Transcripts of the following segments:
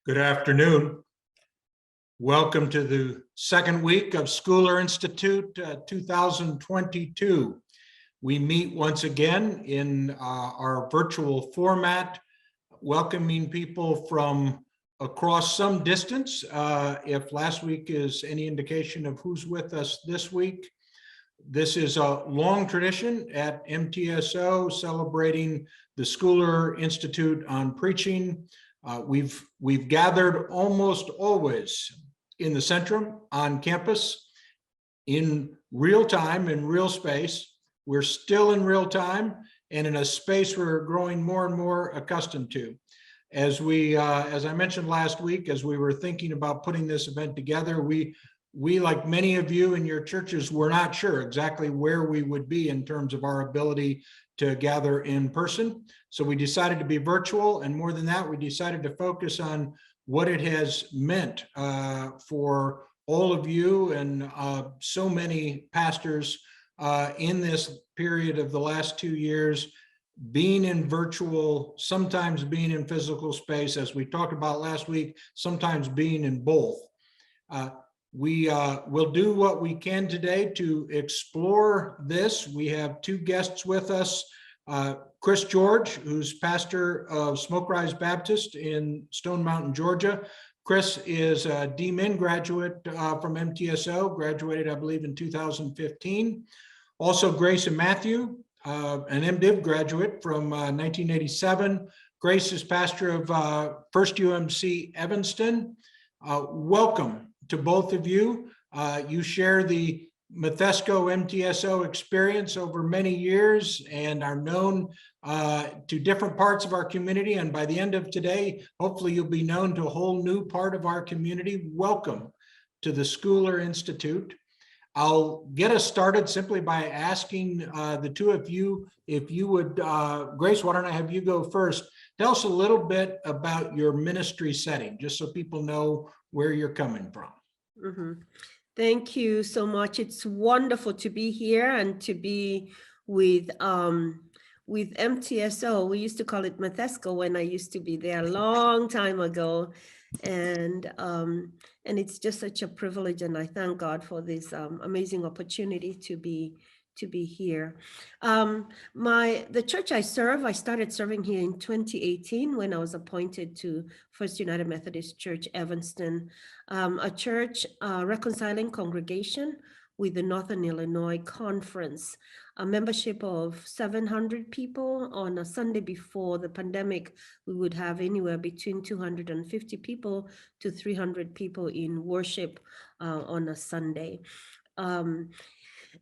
Good afternoon. Welcome to the second week of Schooler Institute 2022. We meet once again in our virtual format, welcoming people from across some distance. If last week is any indication of who's with us this week, this is a long tradition at MTSO celebrating the Schooler Institute on Preaching. We've gathered almost always in the Centrum on campus in real time, in real space. We're still in real time and in a space we're growing more and more accustomed to. As I mentioned last week, as we were thinking about putting this event together, we like many of you in your churches were not sure exactly where we would be in terms of our ability to gather in person. So we decided to be virtual, and more than that, we decided to focus on what it has meant for all of you and so many pastors in this period of the last 2 years, being in virtual, sometimes being in physical space, as we talked about last week, sometimes being in both. We will do what we can today to explore this. We have two guests with us. Chris George, who's pastor of Smoke Rise Baptist in Stone Mountain, Georgia. Chris is a D-Min graduate from MTSO, graduated, I believe, in 2015. Also, Grace Imathiu, an MDiv graduate from 1987. Grace is pastor of First UMC Evanston. Welcome to both of you. You share the Methodist MTSO experience over many years and are known to different parts of our community. And by the end of today, hopefully you'll be known to a whole new part of our community. Welcome to the Schooler Institute. I'll get us started simply by asking the two of you, if you would, Grace, why don't I have you go first? Tell us a little bit about your ministry setting, just so people know where you're coming from. Mm-hmm. Thank you so much. It's wonderful to be here and to be with MTSO. We used to call it Methodist when I used to be there a long time ago, and it's just such a privilege, and I thank God for this amazing opportunity to be here. The church I serve, I started serving here in 2018 when I was appointed to First United Methodist Church, Evanston, a church reconciling congregation with the Northern Illinois Conference, a membership of 700 people. On a Sunday before the pandemic, we would have anywhere between 250 people to 300 people in worship on a Sunday.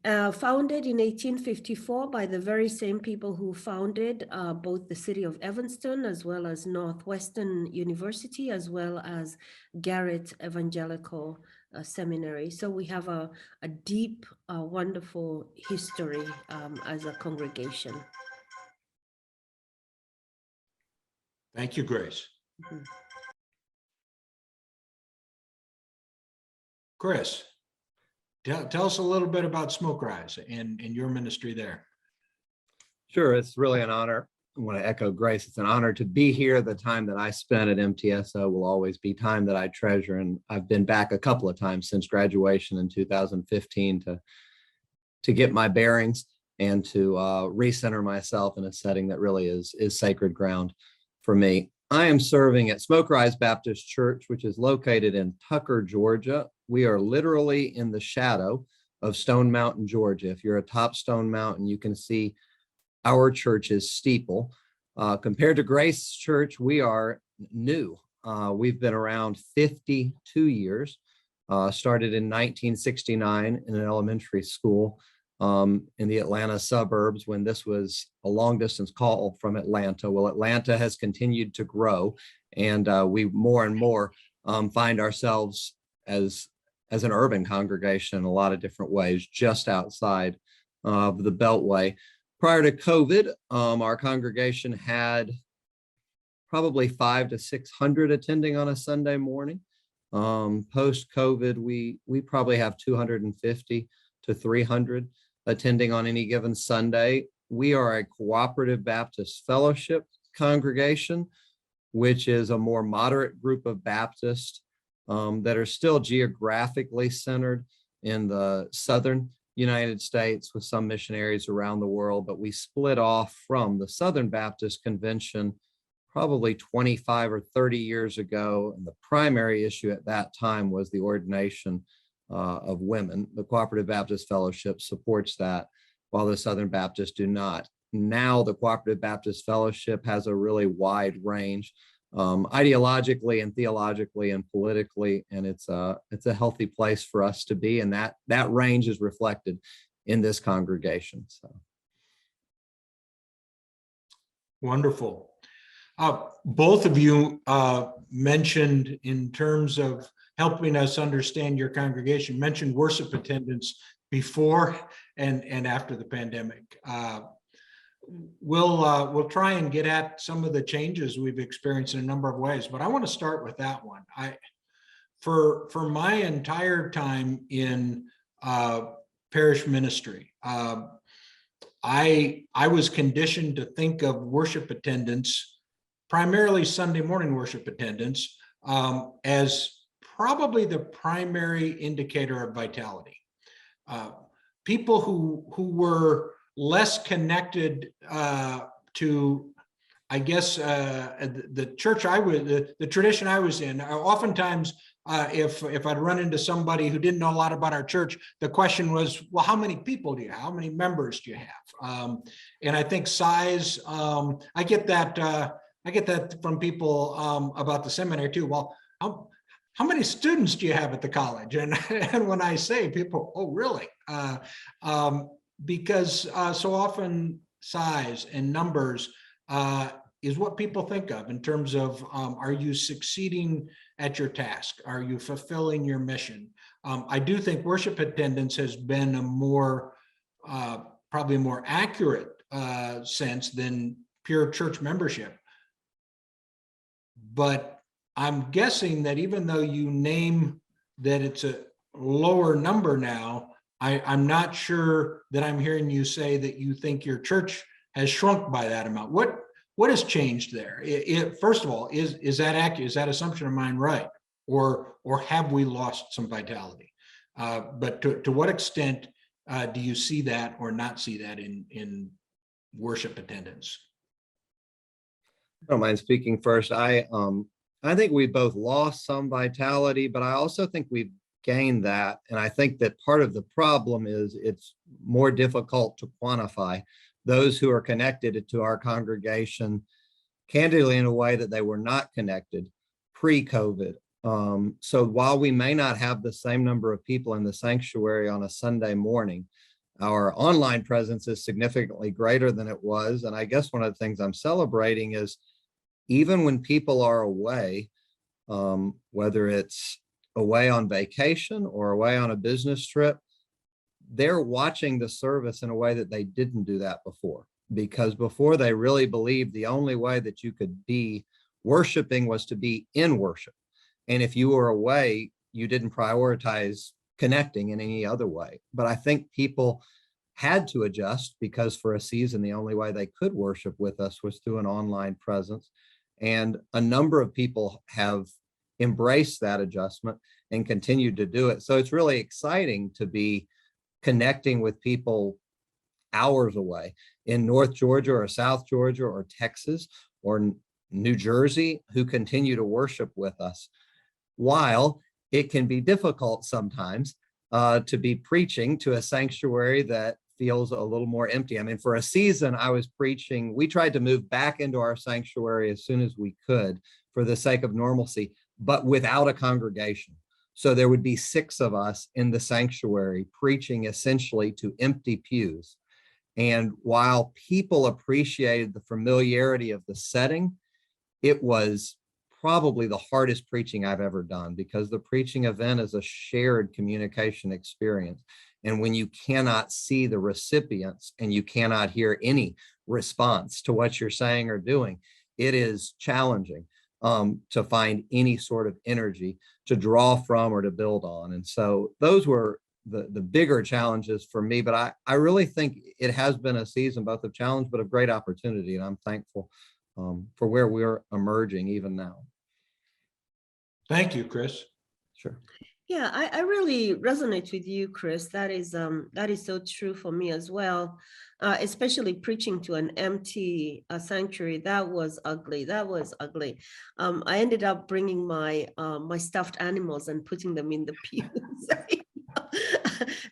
Founded in 1854 by the very same people who founded both the city of Evanston as well as Northwestern University, as well as Garrett Evangelical Seminary. So we have a deep, wonderful history as a congregation. Thank you, Grace. Mm-hmm. Chris, tell us a little bit about Smoke Rise and your ministry there. Sure, it's really an honor. I want to echo Grace. It's an honor to be here. The time that I spent at MTSO will always be time that I treasure. And I've been back a couple of times since graduation in 2015 to get my bearings and to recenter myself in a setting that really is sacred ground for me. I am serving at Smoke Rise Baptist Church, which is located in Tucker, Georgia. We are literally in the shadow of Stone Mountain, Georgia. If you're atop Stone Mountain, you can see our church's steeple. Compared to Grace Church, we are new. We've been around 52 years, started in 1969 in an elementary school in the Atlanta suburbs when this was a long distance call from Atlanta. Well, Atlanta has continued to grow, and we more and more find ourselves as an urban congregation in a lot of different ways, just outside of the Beltway. Prior to COVID, our congregation had probably 500 to 600 attending on a Sunday morning. Post-COVID, we probably have 250 to 300 attending on any given Sunday. We are a cooperative Baptist fellowship congregation. which is a more moderate group of Baptists that are still geographically centered in the southern United States with some missionaries around the world. But we split off from the Southern Baptist Convention probably 25 or 30 years ago. And the primary issue at that time was the ordination of women. The Cooperative Baptist Fellowship supports that, while the Southern Baptists do not. Now the Cooperative Baptist Fellowship has a really wide range, ideologically and theologically and politically, and it's a healthy place for us to be, and that range is reflected in this congregation. So Wonderful. Both of you mentioned, in terms of helping us understand your congregation, mentioned worship attendance before and after the pandemic. We'll try and get at some of the changes we've experienced in a number of ways, but I want to start with that one. For my entire time in parish ministry, I was conditioned to think of worship attendance, primarily Sunday morning worship attendance, as probably the primary indicator of vitality. People who were less connected to, I guess, the church the tradition I was in. Oftentimes, if I'd run into somebody who didn't know a lot about our church, the question was, well, how many people do you have? How many members do you have? And I think size, I get that from people about the seminary too. Well, how many students do you have at the college? And when I say, people, oh, really? Because so often size and numbers is what people think of in terms of, are you succeeding at your task? Are you fulfilling your mission? I do think worship attendance has been a more, probably a more accurate sense than pure church membership. But I'm guessing that even though you name that it's a lower number now, I'm not sure that I'm hearing you say that you think your church has shrunk by that amount. What has changed there? First of all, is that accurate? Is that assumption of mine right? Or have we lost some vitality? But to what extent do you see that or not see that in worship attendance? I don't mind speaking first. I think we both lost some vitality, but I also think we've gained that. And I think that part of the problem is it's more difficult to quantify those who are connected to our congregation candidly in a way that they were not connected pre-COVID. So while we may not have the same number of people in the sanctuary on a Sunday morning, our online presence is significantly greater than it was. And I guess one of the things I'm celebrating is even when people are away, whether it's away on vacation or away on a business trip, they're watching the service in a way that they didn't do that before. Because before, they really believed the only way that you could be worshiping was to be in worship. And if you were away, you didn't prioritize connecting in any other way. But I think people had to adjust, because for a season, the only way they could worship with us was through an online presence. And a number of people have embraced that adjustment and continued to do it. So it's really exciting to be connecting with people hours away in North Georgia or South Georgia or Texas or New Jersey who continue to worship with us. While it can be difficult sometimes to be preaching to a sanctuary that feels a little more empty. I mean, for a season, I was preaching. We tried to move back into our sanctuary as soon as we could for the sake of normalcy, but without a congregation. So there would be 6 of us in the sanctuary preaching essentially to empty pews. And while people appreciated the familiarity of the setting, it was probably the hardest preaching I've ever done, because the preaching event is a shared communication experience. And when you cannot see the recipients and you cannot hear any response to what you're saying or doing, it is challenging to find any sort of energy to draw from or to build on. And so those were the bigger challenges for me. But I really think it has been a season both of challenge, but of great opportunity. And I'm thankful for where we're emerging even now. Thank you, Chris. Sure. Yeah, I really resonate with you, Chris. That is so true for me as well. Especially preaching to an empty sanctuary. That was ugly. That was ugly. I ended up bringing my my stuffed animals and putting them in the pews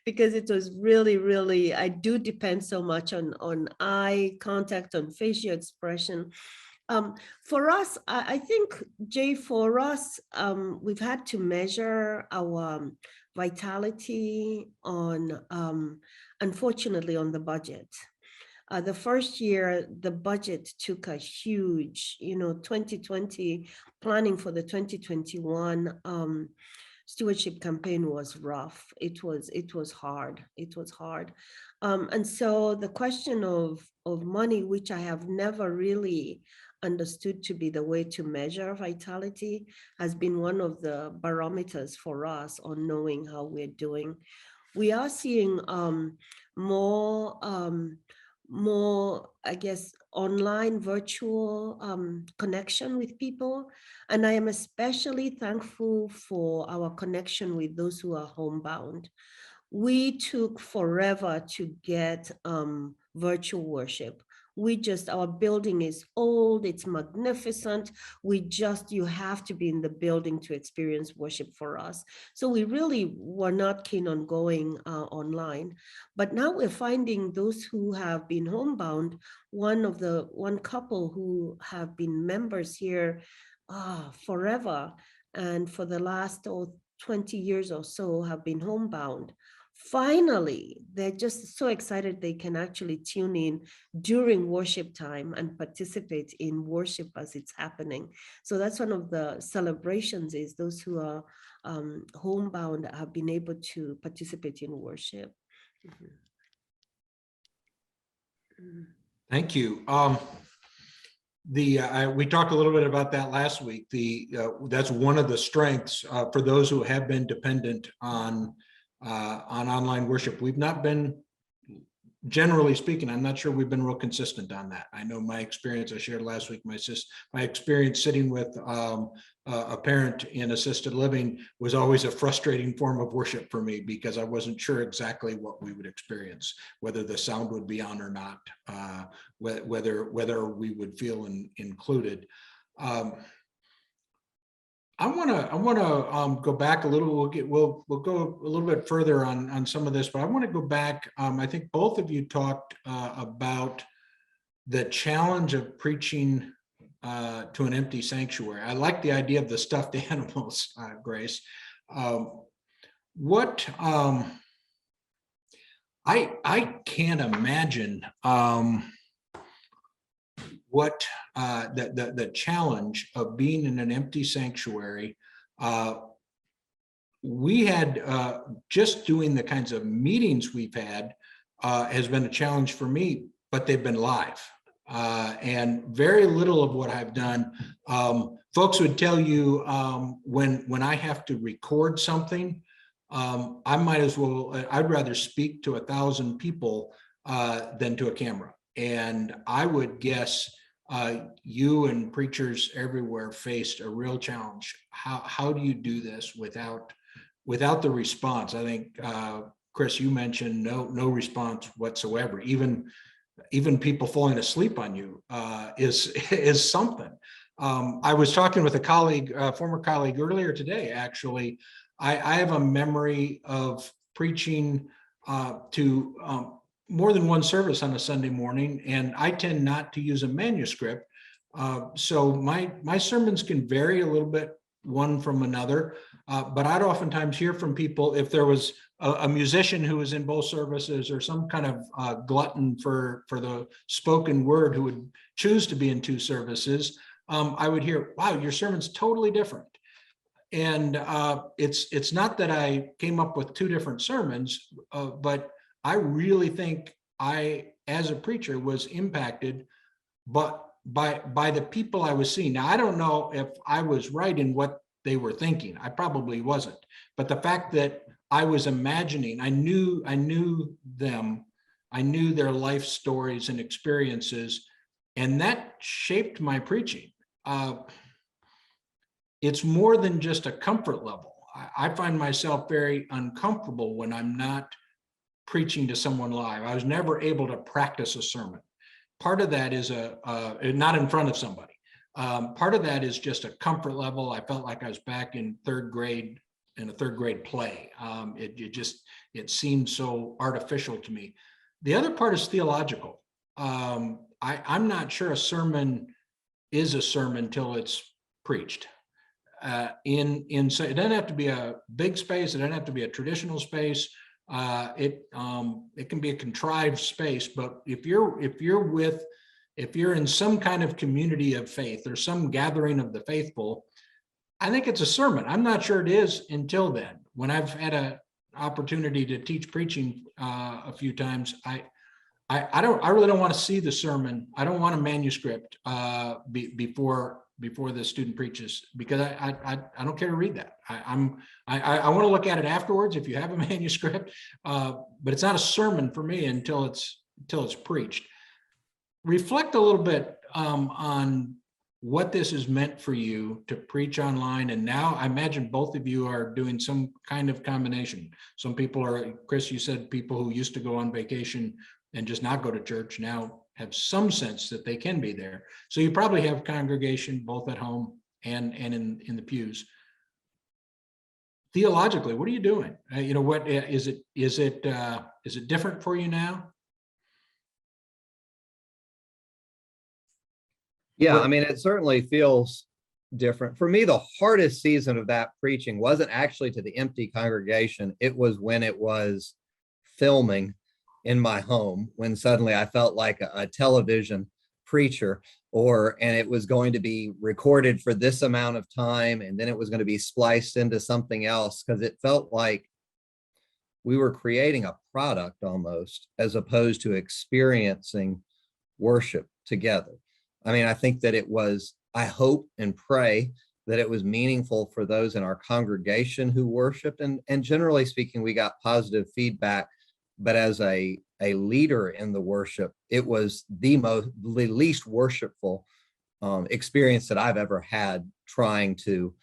because it was really, I do depend so much on eye contact, on facial expression. For us, I think, Jay, for us, we've had to measure our vitality on, unfortunately, on the budget. The first year, the budget took a huge, 2020, planning for the 2021 stewardship campaign was rough. It was hard. It was hard. And so the question of money, which I have never really understood to be the way to measure vitality, has been one of the barometers for us on knowing how we're doing. We are seeing more, I guess, online virtual connection with people. And I am especially thankful for our connection with those who are homebound. We took forever to get virtual worship. Our building is old, it's magnificent. You have to be in the building to experience worship for us. So we really were not keen on going online. But now we're finding those who have been homebound. One couple who have been members here forever, and for the last 20 years or so have been homebound. Finally, they're just so excited they can actually tune in during worship time and participate in worship as it's happening. So that's one of the celebrations, is those who are homebound have been able to participate in worship. Thank you. We talked a little bit about that last week. That's one of the strengths for those who have been dependent on online worship. We've not been, generally speaking, I'm not sure we've been real consistent on that. I know my experience, I shared last week, my experience sitting with a parent in assisted living was always a frustrating form of worship for me, because I wasn't sure exactly what we would experience, whether the sound would be on or not, whether we would feel included. I want to go back a little. We'll go a little bit further on some of this, but I want to go back. I think both of you talked about the challenge of preaching to an empty sanctuary. I like the idea of the stuffed animals, Grace. I can't imagine what the challenge of being in an empty sanctuary. We had just doing the kinds of meetings we've had has been a challenge for me, but they've been live. And very little of what I've done, folks would tell you when I have to record something, I might as well, I'd rather speak to 1,000 people than to a camera. And I would guess you and preachers everywhere faced a real challenge. How do you do this without the response? I think, Chris, you mentioned no response whatsoever. Even people falling asleep on you is something. I was talking with a former colleague earlier today, actually. I have a memory of preaching to more than one service on a Sunday morning, and I tend not to use a manuscript. So my sermons can vary a little bit one from another, but I'd oftentimes hear from people if there was a musician who was in both services, or some kind of glutton for the spoken word who would choose to be in two services. I would hear, wow, your sermon's totally different. And it's not that I came up with two different sermons, but I really think I, as a preacher, was impacted by the people I was seeing. Now, I don't know if I was right in what they were thinking. I probably wasn't. But the fact that I was imagining, I knew them, I knew their life stories and experiences, And that shaped my preaching. It's more than just a comfort level. I find myself very uncomfortable when I'm not preaching to someone live. I was never able to practice a sermon. Part of that is not in front of somebody. Part of that is just a comfort level. I felt like I was back in third grade, in a third grade play. It seemed so artificial to me. The other part is theological. I'm not sure a sermon is a sermon till it's preached. It doesn't have to be a big space. It doesn't have to be a traditional space. It can be a contrived space, but if you're in some kind of community of faith or some gathering of the faithful, I think it's a sermon. I'm not sure it is until then. When I've had an opportunity to teach preaching a few times, I really don't want to see the sermon. I don't want a manuscript before the student preaches, because I don't care to read that. I want to look at it afterwards if you have a manuscript, but it's not a sermon for me until it's preached. Reflect a little bit on what this has meant for you to preach online. And now I imagine both of you are doing some kind of combination. Some people are, Chris, you said people who used to go on vacation and just not go to church now have some sense that they can be there. So you probably have congregation both at home and in the pews. Theologically, what are you doing? What is it different for you now? Yeah, I mean, it certainly feels different. For me, the hardest season of that preaching wasn't actually to the empty congregation. It was when it was filming in my home, when suddenly I felt like a television preacher, and it was going to be recorded for this amount of time, and then it was going to be spliced into something else, because it felt like we were creating a product almost, as opposed to experiencing worship together. I mean, I think that it was, I hope and pray that it was meaningful for those in our congregation who worshiped, and generally speaking, we got positive feedback. But as a leader in the worship, it was the least worshipful experience that I've ever had trying to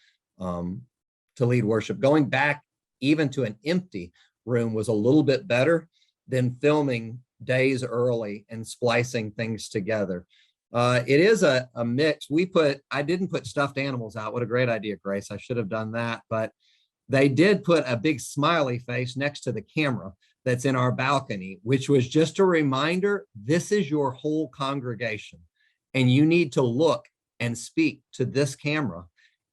lead worship. Going back even to an empty room was a little bit better than filming days early and splicing things together. It is a mix. I didn't put stuffed animals out. What a great idea, Grace. I should have done that. But they did put a big smiley face next to the camera that's in our balcony, which was just a reminder, this is your whole congregation, and you need to look and speak to this camera.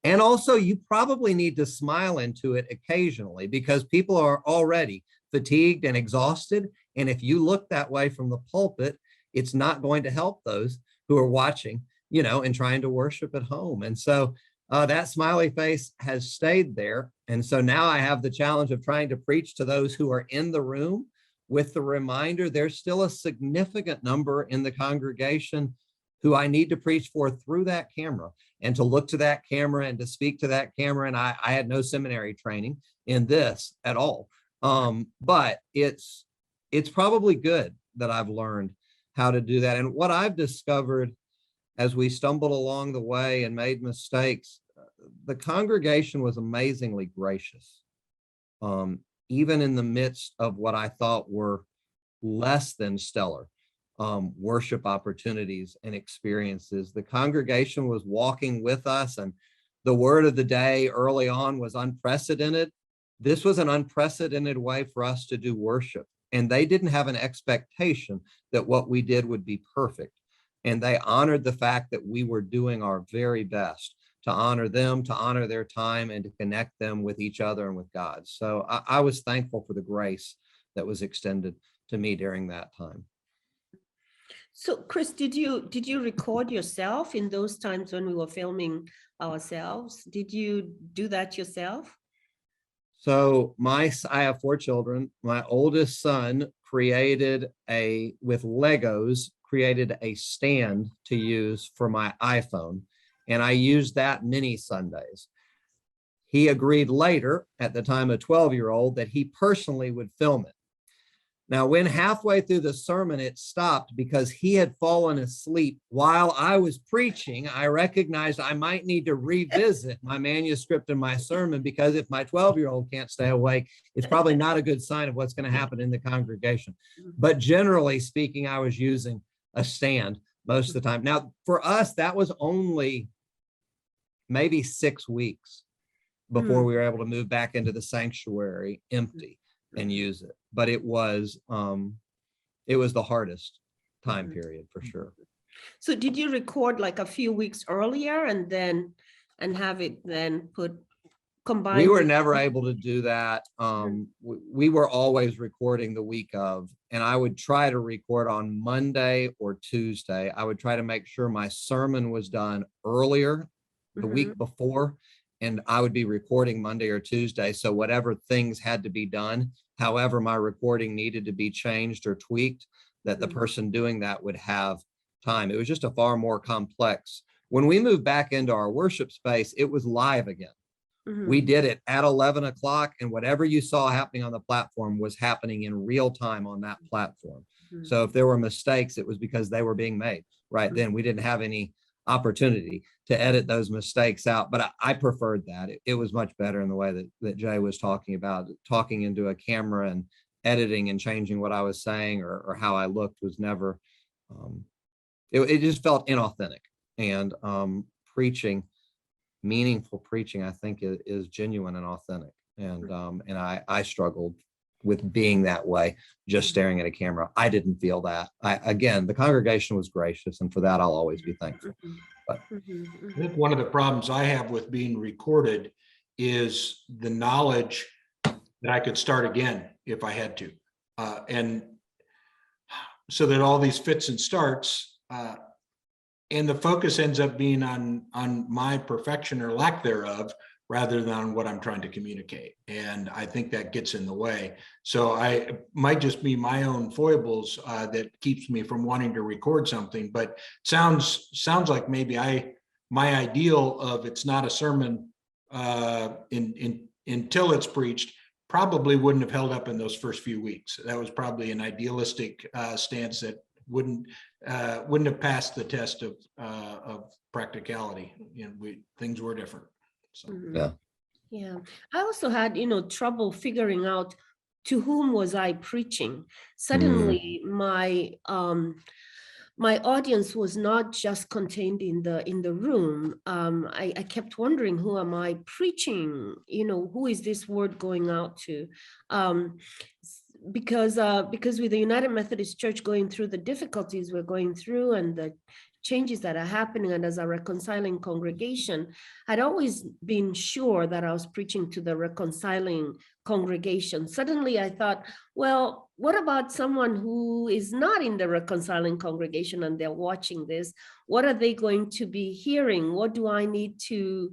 And also, you probably need to smile into it occasionally, because people are already fatigued and exhausted. And if you look that way from the pulpit, it's not going to help those who are watching, and trying to worship at home. And so that smiley face has stayed there. And so now I have the challenge of trying to preach to those who are in the room, with the reminder there's still a significant number in the congregation who I need to preach for through that camera, and to look to that camera and to speak to that camera. And I had no seminary training in this at all. But it's probably good that I've learned how to do that. And what I've discovered as we stumbled along the way and made mistakes, the congregation was amazingly gracious. Even in the midst of what I thought were less than stellar worship opportunities and experiences, the congregation was walking with us, and the word of the day early on was unprecedented. This was an unprecedented way for us to do worship, and they didn't have an expectation that what we did would be perfect. And they honored the fact that we were doing our very best to honor them, to honor their time, and to connect them with each other and with God. So I was thankful for the grace that was extended to me during that time. So Chris, did you record yourself in those times when we were filming ourselves? Did you do that yourself? So I have 4 children. My oldest son created with Legos, created a stand to use for my iPhone. And I used that many Sundays. He agreed later, at the time, a 12-year-old, that he personally would film it. Now, when halfway through the sermon it stopped because he had fallen asleep while I was preaching, I recognized I might need to revisit my manuscript and my sermon, because if my 12-year-old can't stay awake, it's probably not a good sign of what's going to happen in the congregation. But generally speaking, I was using a stand most of the time. Now, for us, that was only maybe 6 weeks before we were able to move back into the sanctuary empty and use it. But it was the hardest time period for sure. So did you record like a few weeks earlier and have it then combined? We were never able to do that. We were always recording the week of, and I would try to record on Monday or Tuesday. I would try to make sure my sermon was done earlier the week before, and I would be recording Monday or Tuesday. So whatever things had to be done, however my recording needed to be changed or tweaked, that the person doing that would have time. It was just a far more complex. When we moved back into our worship space, it was live again. We did it at 11 o'clock, and whatever you saw happening on the platform was happening in real time on that platform. So if there were mistakes, it was because they were being made right then. We didn't have any opportunity to edit those mistakes out, but I preferred that. It was much better in the way that Jay was talking about. Talking into a camera and editing and changing what I was saying or how I looked was never, it just felt inauthentic. And meaningful preaching, I think is genuine and authentic. And I struggled with being that way, just staring at a camera. I didn't feel that. Again, the congregation was gracious, and for that, I'll always be thankful. But I think one of the problems I have with being recorded is the knowledge that I could start again if I had to. And so that all these fits and starts, and the focus ends up being on my perfection or lack thereof, rather than on what I'm trying to communicate. And I think that gets in the way. So it might just be my own foibles that keeps me from wanting to record something, but sounds like maybe my ideal of it's not a sermon until it's preached probably wouldn't have held up in those first few weeks. That was probably an idealistic stance that wouldn't have passed the test of practicality. Things were different. So. Yeah. I also had, trouble figuring out to whom was I preaching. Suddenly, my audience was not just contained in the room. I kept wondering, who am I preaching? Who is this word going out to? Because with the United Methodist Church going through the difficulties we're going through and the changes that are happening, and as a reconciling congregation, I'd always been sure that I was preaching to the reconciling congregation. Suddenly I thought, well, what about someone who is not in the reconciling congregation and they're watching this? What are they going to be hearing? What do I need to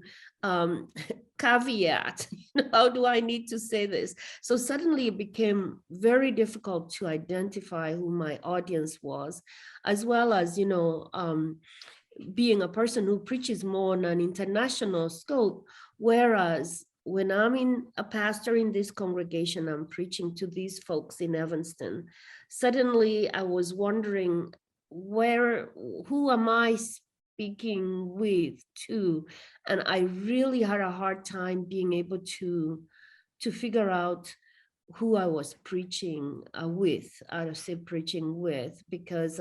caveat? How do I need to say this? So suddenly it became very difficult to identify who my audience was, as well as, being a person who preaches more on an international scope, whereas when I'm a pastor in this congregation, I'm preaching to these folks in Evanston. Suddenly I was wondering, who am I speaking with to? And I really had a hard time being able to figure out who I was preaching with, because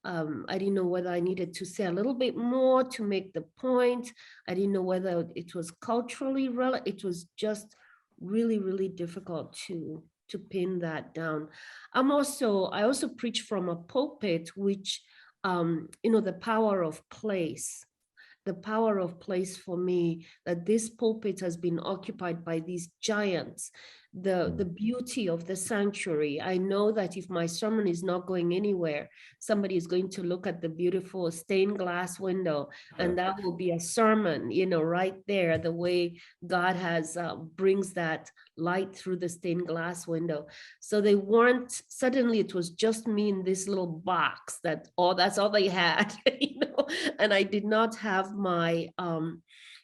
I didn't know whether I needed to say a little bit more to make the point. I didn't know whether it was culturally relevant. It was just really, really difficult to pin that down. I also preach from a pulpit, which, the power of place. The power of place for me, that this pulpit has been occupied by these giants, the beauty of the sanctuary. I know that if my sermon is not going anywhere, somebody is going to look at the beautiful stained glass window, and that will be a sermon, right there, the way God has brings that light through the stained glass window. So suddenly it was just me in this little box that's all they had, and I did not have my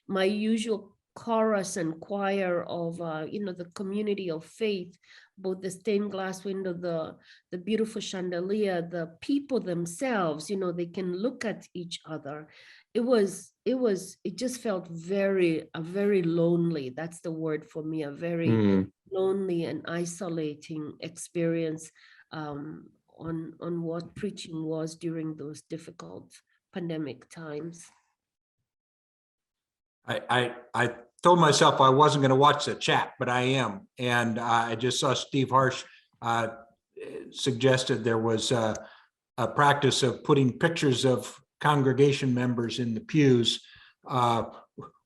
usual chorus and choir of, the community of faith, both the stained glass window, the beautiful chandelier, the people themselves, they can look at each other. It just felt very lonely. That's the word for me, a very lonely and isolating experience on what preaching was during those difficult pandemic times. I told myself I wasn't going to watch the chat, but I am. And I just saw Steve Harsh suggested there was a practice of putting pictures of congregation members in the pews.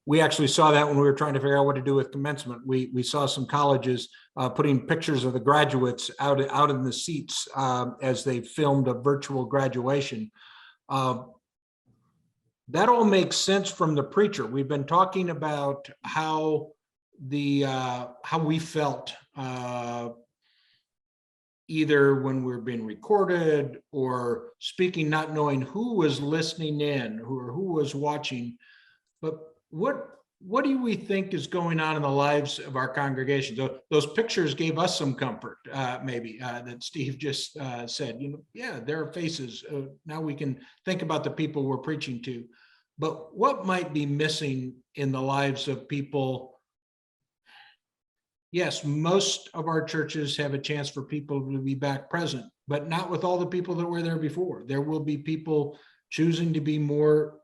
We actually saw that when we were trying to figure out what to do with commencement. We saw some colleges putting pictures of the graduates out in the seats as they filmed a virtual graduation. That all makes sense from the preacher. We've been talking about how we felt either when we're being recorded or speaking, not knowing who was listening in or who was watching. But what do we think is going on in the lives of our congregations? Those pictures gave us some comfort, maybe that Steve just said, yeah, there are faces. Now we can think about the people we're preaching to. But what might be missing in the lives of people? Yes, most of our churches have a chance for people to be back present, but not with all the people that were there before. There will be people choosing to be more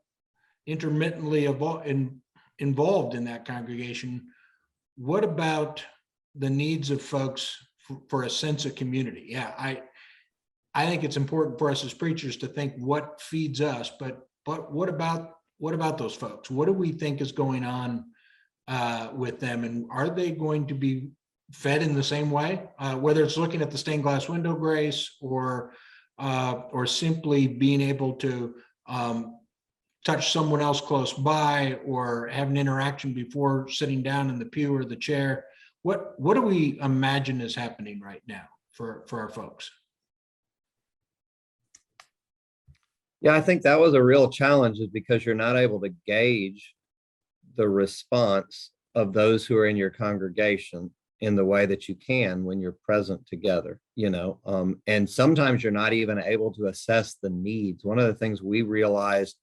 intermittently involved in that congregation. What about the needs of folks for a sense of community? Yeah, I think it's important for us as preachers to think what feeds us, but what about those folks? What do we think is going on with them, and are they going to be fed in the same way? Whether it's looking at the stained glass window grace or simply being able to touch someone else close by or have an interaction before sitting down in the pew or the chair. What do we imagine is happening right now for our folks? Yeah, I think that was a real challenge, is because you're not able to gauge the response of those who are in your congregation in the way that you can when you're present together, and sometimes you're not even able to assess the needs. One of the things we realized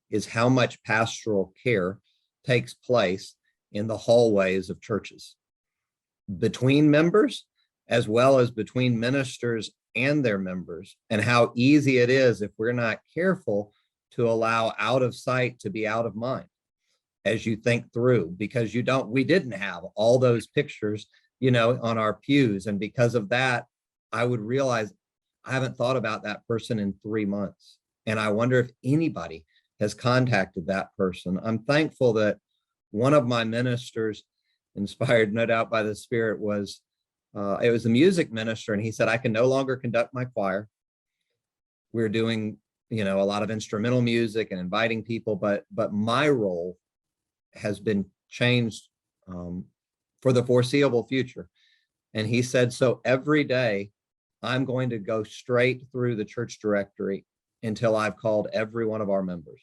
is how much pastoral care takes place in the hallways of churches between members, as well as between ministers and their members, and how easy it is, if we're not careful, to allow out of sight to be out of mind as you think through, because we didn't have all those pictures, on our pews. And because of that, I would realize I haven't thought about that person in 3 months. And I wonder if anybody has contacted that person. I'm thankful that one of my ministers, inspired no doubt by the Spirit, it was a music minister, and he said, I can no longer conduct my choir. We're doing, a lot of instrumental music and inviting people, but my role has been changed for the foreseeable future. And he said, so every day I'm going to go straight through the church directory until I've called every one of our members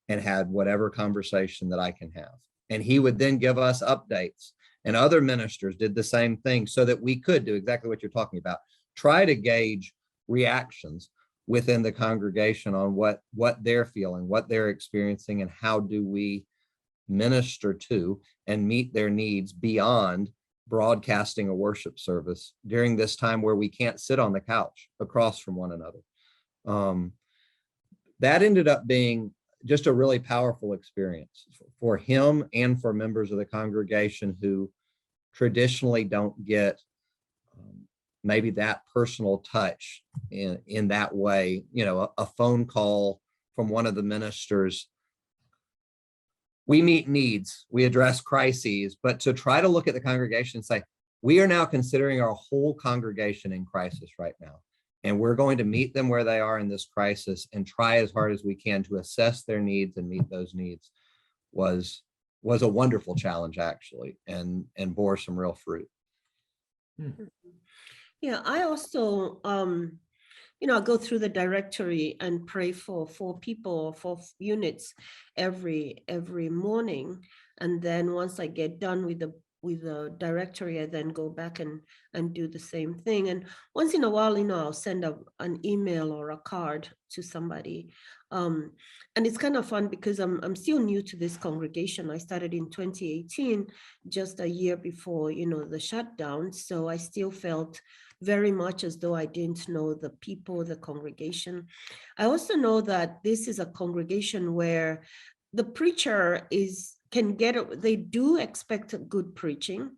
and had whatever conversation that I can have. And he would then give us updates, and other ministers did the same thing, so that we could do exactly what you're talking about, try to gauge reactions within the congregation on what they're feeling, what they're experiencing, and how do we minister to and meet their needs beyond broadcasting a worship service during this time where we can't sit on the couch across from one another. That ended up being just a really powerful experience for him and for members of the congregation who traditionally don't get maybe that personal touch in that way. A phone call from one of the ministers. We meet needs, we address crises, but to try to look at the congregation and say, we are now considering our whole congregation in crisis right now. And we're going to meet them where they are in this crisis and try as hard as we can to assess their needs and meet those needs was a wonderful challenge, actually, and bore some real fruit. Yeah, I also, I go through the directory and pray for people, for units every morning. And then once I get done with the directory, I then go back and do the same thing. And once in a while, I'll send an email or a card to somebody. And it's kind of fun because I'm still new to this congregation. I started in 2018, just a year before, the shutdown. So I still felt very much as though I didn't know the people, the congregation. I also know that this is a congregation where the preacher they do expect good preaching,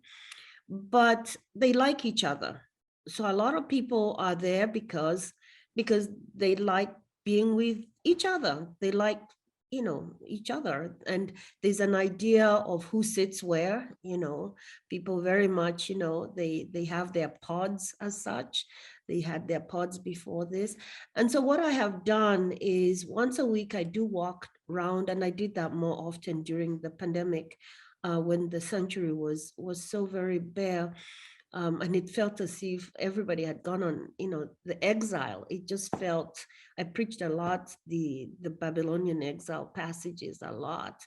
but they like each other. So a lot of people are there because they like being with each other. They like, each other. And there's an idea of who sits where, people very much, they have their pods as such. They had their pods before this. And so what I have done is once a week, I do walk around, and I did that more often during the pandemic, when the sanctuary was so very bare. And it felt as if everybody had gone on, the exile. It just felt, I preached a lot, the Babylonian exile passages a lot,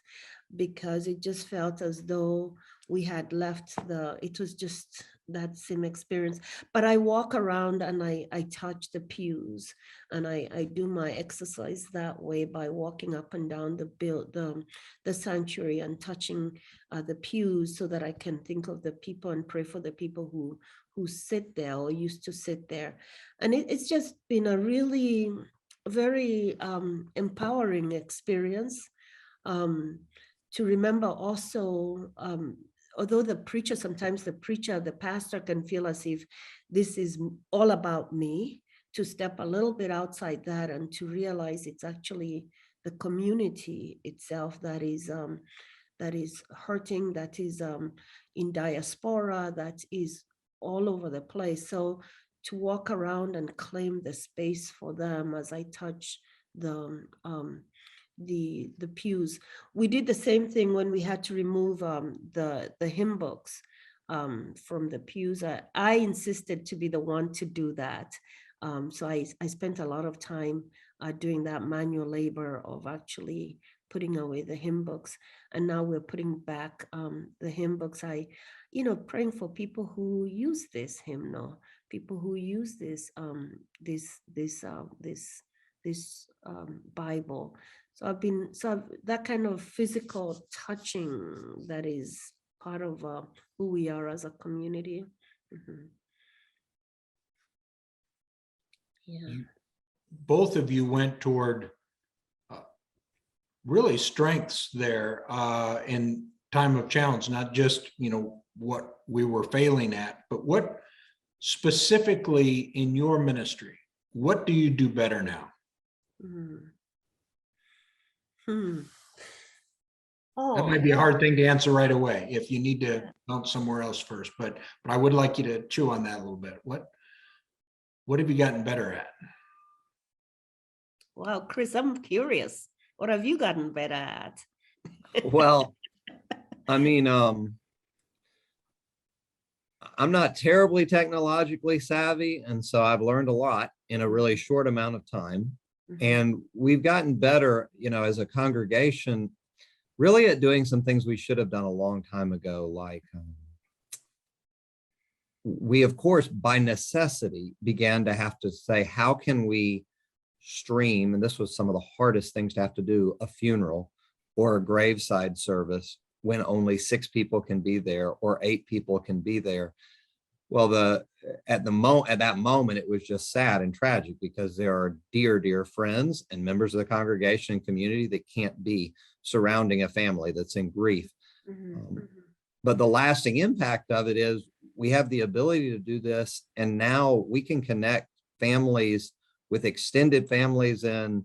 because it just felt as though we had left it was just that same experience. But I walk around and I touch the pews, and I do my exercise that way by walking up and down the sanctuary and touching the pews, so that I can think of the people and pray for the people who sit there or used to sit there. And it's just been a really very empowering experience, to remember also, although sometimes the pastor can feel as if this is all about me, to step a little bit outside that and to realize it's actually the community itself that is hurting, that is in diaspora, that is all over the place. So to walk around and claim the space for them as I touch the pews. We did the same thing when we had to remove the hymn books from the pews. I insisted to be the one to do that. So I spent a lot of time doing that manual labor of actually putting away the hymn books. And now we're putting back the hymn books. Praying for people who use this hymnal, people who use this Bible. So that kind of physical touching, that is part of who we are as a community. Mm-hmm. Yeah. Both of you went toward really strengths there in time of challenge, not just, what we were failing at, but what specifically in your ministry, what do you do better now? That might be a hard thing to answer right away if you need to bounce somewhere else first, but I would like you to chew on that a little bit. What have you gotten better at? Wow, Chris, I'm curious. What have you gotten better at? Well, I mean, I'm not terribly technologically savvy, and so I've learned a lot in a really short amount of time. Mm-hmm. And we've gotten better, as a congregation, really at doing some things we should have done a long time ago, like we, of course, by necessity, began to have to say, how can we stream, and this was some of the hardest things to have to do, a funeral or a graveside service when only 6 people can be there or 8 people can be there. Well, at that moment, it was just sad and tragic, because there are dear friends and members of the congregation and community that can't be surrounding a family that's in grief. Mm-hmm. But the lasting impact of it is we have the ability to do this, and now we can connect families with extended families in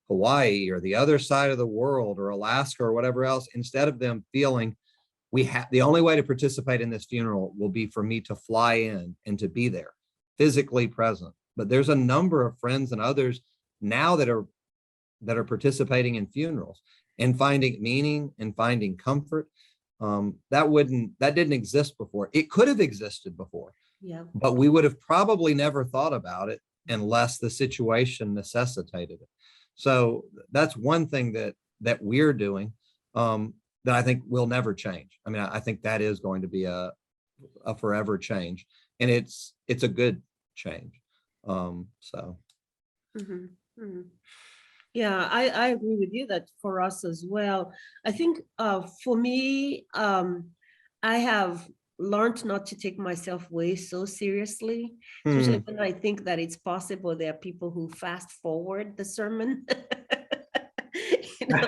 Hawaii or the other side of the world or Alaska or whatever else, instead of them feeling the only way to participate in this funeral will be for me to fly in and to be there, physically present. But there's a number of friends and others now that are participating in funerals and finding meaning and finding comfort. That didn't exist before. It could have existed before, but we would have probably never thought about it unless the situation necessitated it. So that's one thing that we're doing. that I think will never change. I mean, I think that is going to be a forever change, and it's a good change. So. Mhm, mhm. Yeah, I agree with you that for us as well. I think for me, I have learned not to take myself way so seriously, especially when I think that it's possible there are people who fast forward the sermon. You know,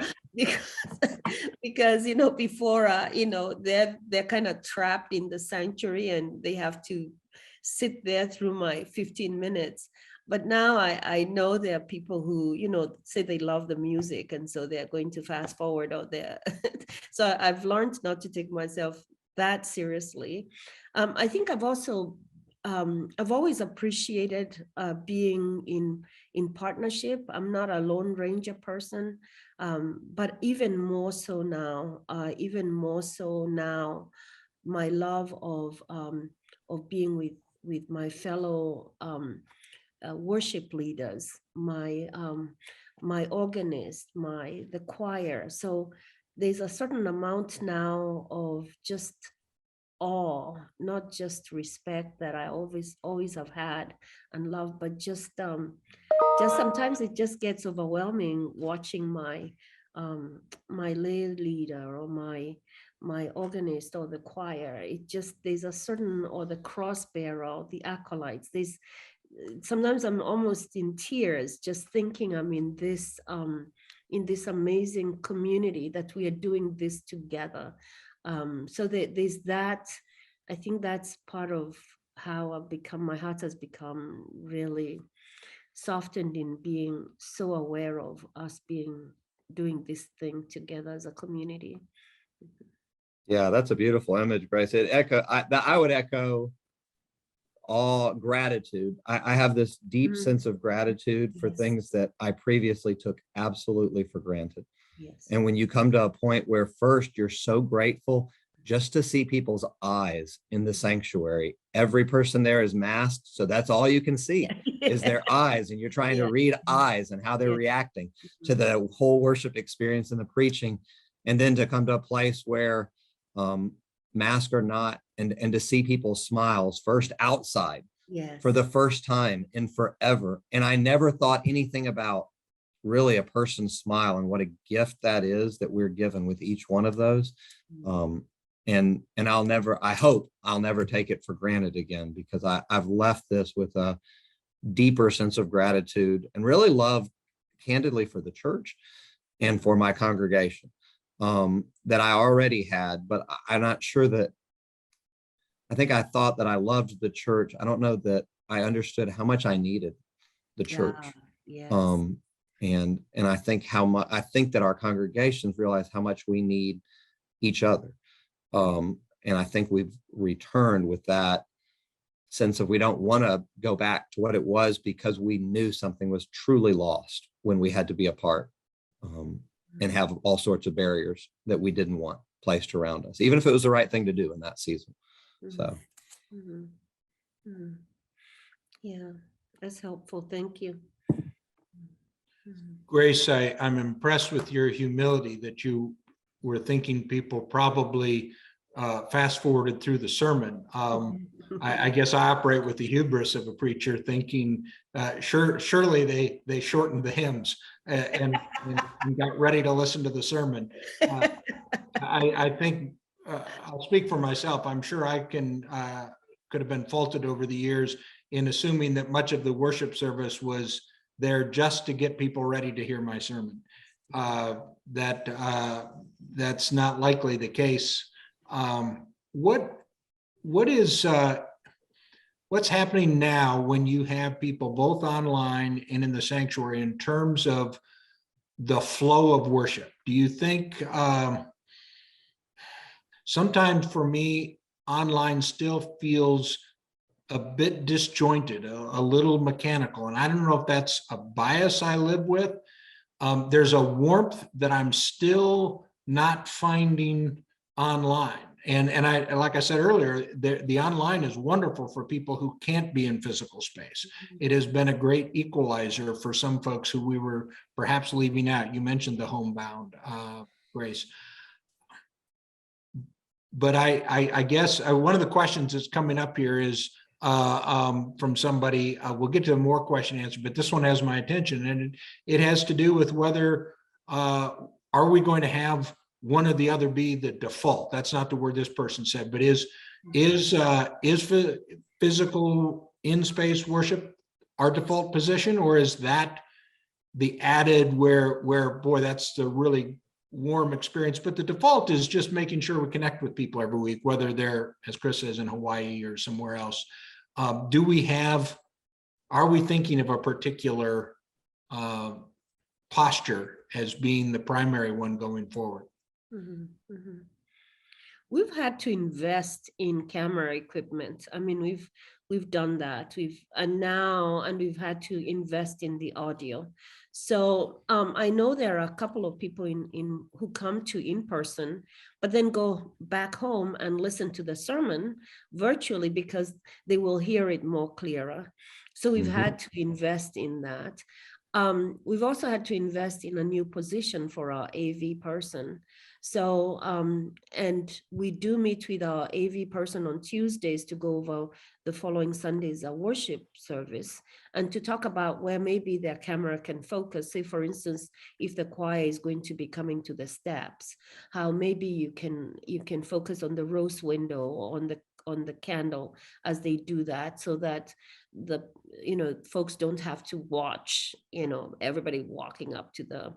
because before they're kind of trapped in the sanctuary and they have to sit there through my 15 minutes. But now I know there are people who, say they love the music, and so they're going to fast forward or they're, so I've learned not to take myself that seriously. I think I've always appreciated being in partnership. I'm not a Lone Ranger person, but even more so now, my love of being with my fellow worship leaders, my organist, the choir. So there's a certain amount now of just awe, not just respect that I always have had and love, but just sometimes it just gets overwhelming watching my lay leader or my organist or the choir. There's a certain, or the cross bearer or the acolytes. Sometimes I'm almost in tears just thinking I'm in this amazing community that we are doing this together. So there's that. I think that's part of how my heart has become really softened in being so aware of us doing this thing together as a community. Yeah, that's a beautiful image, Grace. I would echo all gratitude. I have this deep sense of gratitude for Yes. things that I previously took absolutely for granted. Yes. And when you come to a point where first you're so grateful just to see people's eyes in the sanctuary, every person there is masked. So that's all you can see is their eyes. And you're trying to read eyes and how they're reacting to the whole worship experience and the preaching. And then to come to a place where mask or not, and to see people's smiles first outside for the first time in forever. And I never thought anything about really a person's smile and what a gift that is that we're given with each one of those. And I hope I'll never take it for granted again, because I've left this with a deeper sense of gratitude and really love, candidly, for the church and for my congregation that I already had. But I'm not sure that, I think I thought that I loved the church. I don't know that I understood how much I needed the church. Yes. And I think I think that our congregations realize how much we need each other. And I think we've returned with that sense of we don't want to go back to what it was, because we knew something was truly lost when we had to be apart and have all sorts of barriers that we didn't want placed around us, even if it was the right thing to do in that season. So. Yeah, that's helpful. Thank you. Grace, I'm impressed with your humility that you were thinking people probably fast forwarded through the sermon. I guess I operate with the hubris of a preacher, thinking surely they shortened the hymns and got ready to listen to the sermon. I think I'll speak for myself. I'm sure I could have been faulted over the years in assuming that much of the worship service was there just to get people ready to hear my sermon. That's not likely the case. What's happening now when you have people both online and in the sanctuary in terms of the flow of worship? Do you think sometimes for me, online still feels a bit disjointed, a little mechanical, and I don't know if that's a bias I live with. There's a warmth that I'm still not finding online. And I, like I said earlier, the online is wonderful for people who can't be in physical space. It has been a great equalizer for some folks who we were perhaps leaving out. You mentioned the homebound, Grace. but I guess one of the questions that's coming up here is from somebody. We'll get to more question and answer, but this one has my attention, and it has to do with whether are we going to have one or the other be the default? That's not the word this person said, but is physical in-space worship our default position, or is that the added where boy, that's the really warm experience, but the default is just making sure we connect with people every week, whether they're, as Chris says, in Hawaii or somewhere else. Are we thinking of a particular posture as being the primary one going forward? Mhm, mhm. We've had to invest in camera equipment. I mean, we've done that. We've had to invest in the audio. So I know there are a couple of people in who come to in person, but then go back home and listen to the sermon virtually because they will hear it more clearer. So we've had to invest in that. We've also had to invest in a new position for our AV person. So, and we do meet with our AV person on Tuesdays to go over the following Sunday's worship service and to talk about where maybe their camera can focus. Say, for instance, if the choir is going to be coming to the steps, how maybe you can focus on the rose window or on the candle as they do that, so that the folks don't have to watch everybody walking up to the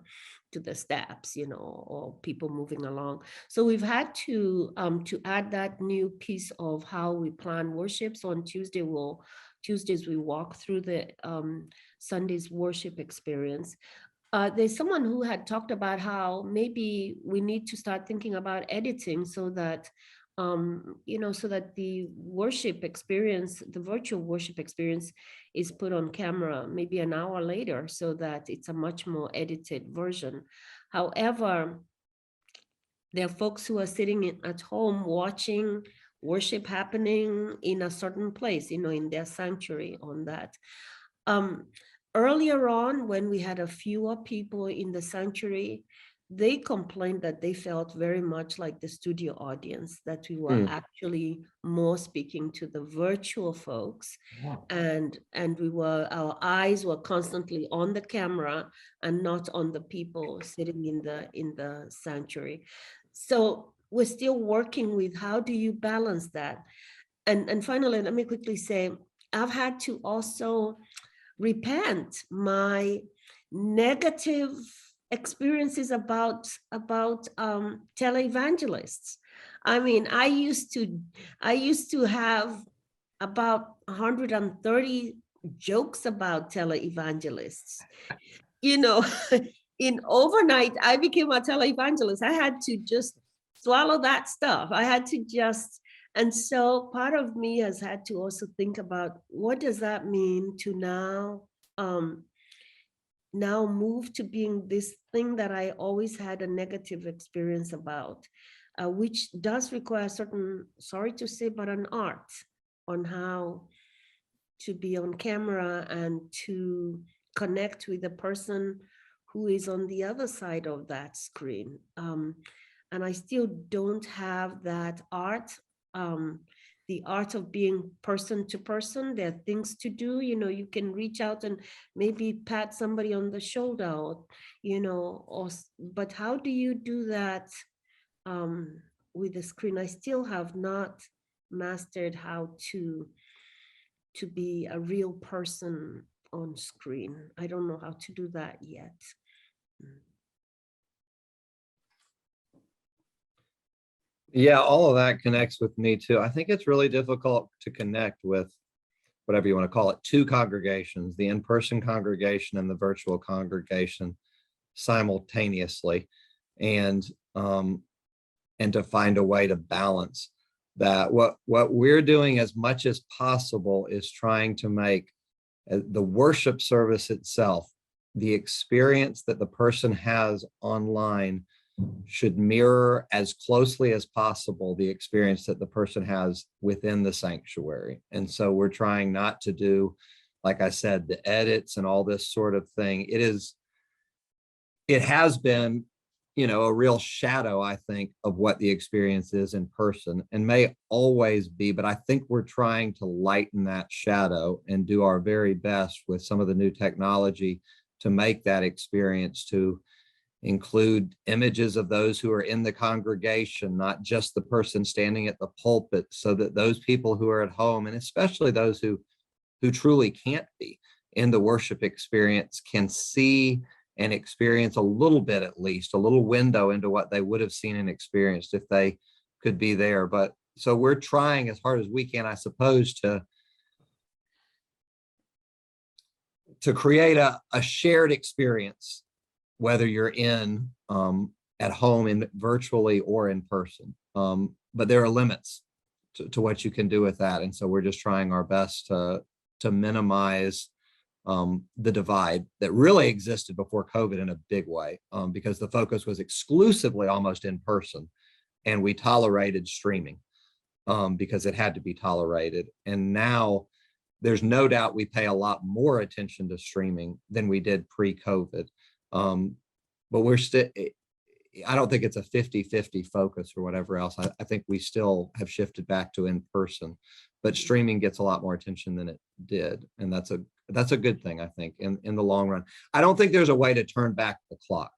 steps, or people moving along. So we've had to add that new piece of how we plan worship. So on Tuesdays we walk through the Sunday's worship experience. There's someone who had talked about how maybe we need to start thinking about editing so that so that the worship experience, the virtual worship experience, is put on camera maybe an hour later so that it's a much more edited version. However, there are folks who are sitting at home watching worship happening in a certain place, in their sanctuary on that. Earlier on, when we had a fewer people in the sanctuary, they complained that they felt very much like the studio audience, that we were actually more speaking to the virtual folks. Wow. And our eyes were constantly on the camera and not on the people sitting in the sanctuary. So we're still working with how do you balance that? And finally, let me quickly say, I've had to also repent my negative experiences about televangelists. I mean, I used to have about 130 jokes about televangelists. In overnight, I became a televangelist. I had to just swallow that stuff. I had to just, and so part of me has had to also think about what does that mean to now move to being this thing that I always had a negative experience about, which does require a certain, sorry to say, but an art on how to be on camera and to connect with the person who is on the other side of that screen. And I still don't have that art, the art of being person to person. There are things to do, you can reach out and maybe pat somebody on the shoulder, but how do you do that with the screen? I still have not mastered how to be a real person on screen. I don't know how to do that yet. Yeah, all of that connects with me too. I think it's really difficult to connect with whatever you want to call it, two congregations, the in-person congregation and the virtual congregation simultaneously, and to find a way to balance that. What we're doing as much as possible is trying to make the worship service itself, the experience that the person has online, should mirror as closely as possible the experience that the person has within the sanctuary. And so we're trying not to do, like I said, the edits and all this sort of thing. It has been a real shadow, I think, of what the experience is in person, and may always be, but I think we're trying to lighten that shadow and do our very best with some of the new technology to make that experience, to include images of those who are in the congregation, not just the person standing at the pulpit, so that those people who are at home, and especially those who truly can't be in the worship experience, can see and experience a little bit, at least a little window into what they would have seen and experienced if they could be there. But so we're trying as hard as we can, I suppose, to create a shared experience, whether you're in at home, in virtually or in person. But there are limits to what you can do with that. And so we're just trying our best to minimize the divide that really existed before COVID in a big way, because the focus was exclusively almost in person, and we tolerated streaming because it had to be tolerated. And now there's no doubt we pay a lot more attention to streaming than we did pre-COVID. But we're still, I don't think it's a 50-50 focus or whatever else. I think we still have shifted back to in person, but streaming gets a lot more attention than it did. And that's a good thing, I think, in the long run. I don't think there's a way to turn back the clock.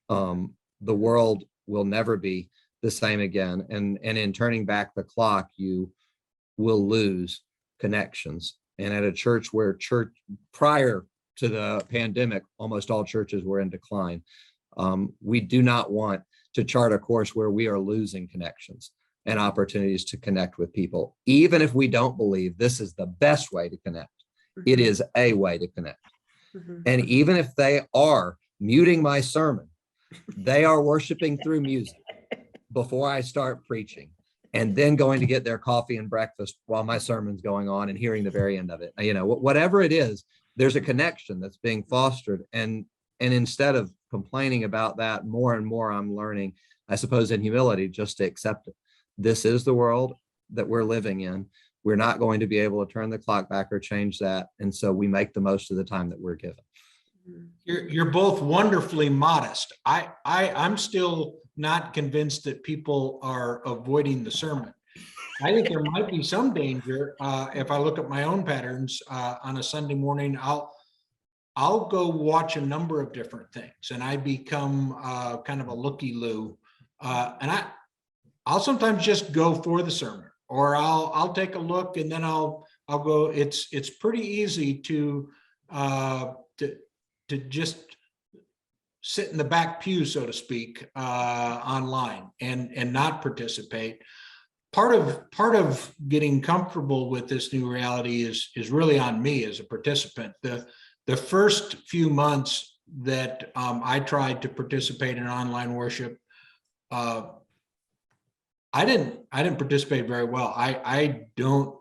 The world will never be the same again. And in turning back the clock, you will lose connections. And at a church where prior to the pandemic, almost all churches were in decline. We do not want to chart a course where we are losing connections and opportunities to connect with people, even if we don't believe this is the best way to connect. It is a way to connect. And even if they are muting my sermon, they are worshiping through music before I start preaching, and then going to get their coffee and breakfast while my sermon's going on and hearing the very end of it. Whatever it is, there's a connection that's being fostered. And instead of complaining about that, more and more I'm learning, I suppose, in humility, just to accept it. This is the world that we're living in. We're not going to be able to turn the clock back or change that. And so we make the most of the time that we're given. You're both wonderfully modest. I'm still not convinced that people are avoiding the sermon. I think there might be some danger. If I look at my own patterns on a Sunday morning, I'll go watch a number of different things, and I become kind of a looky-loo. And I'll sometimes just go for the sermon, or I'll take a look and then I'll go. It's pretty easy to just sit in the back pew, so to speak, online and not participate. Part of getting comfortable with this new reality is really on me as a participant. The first few months that I tried to participate in online worship, I didn't participate very well. I don't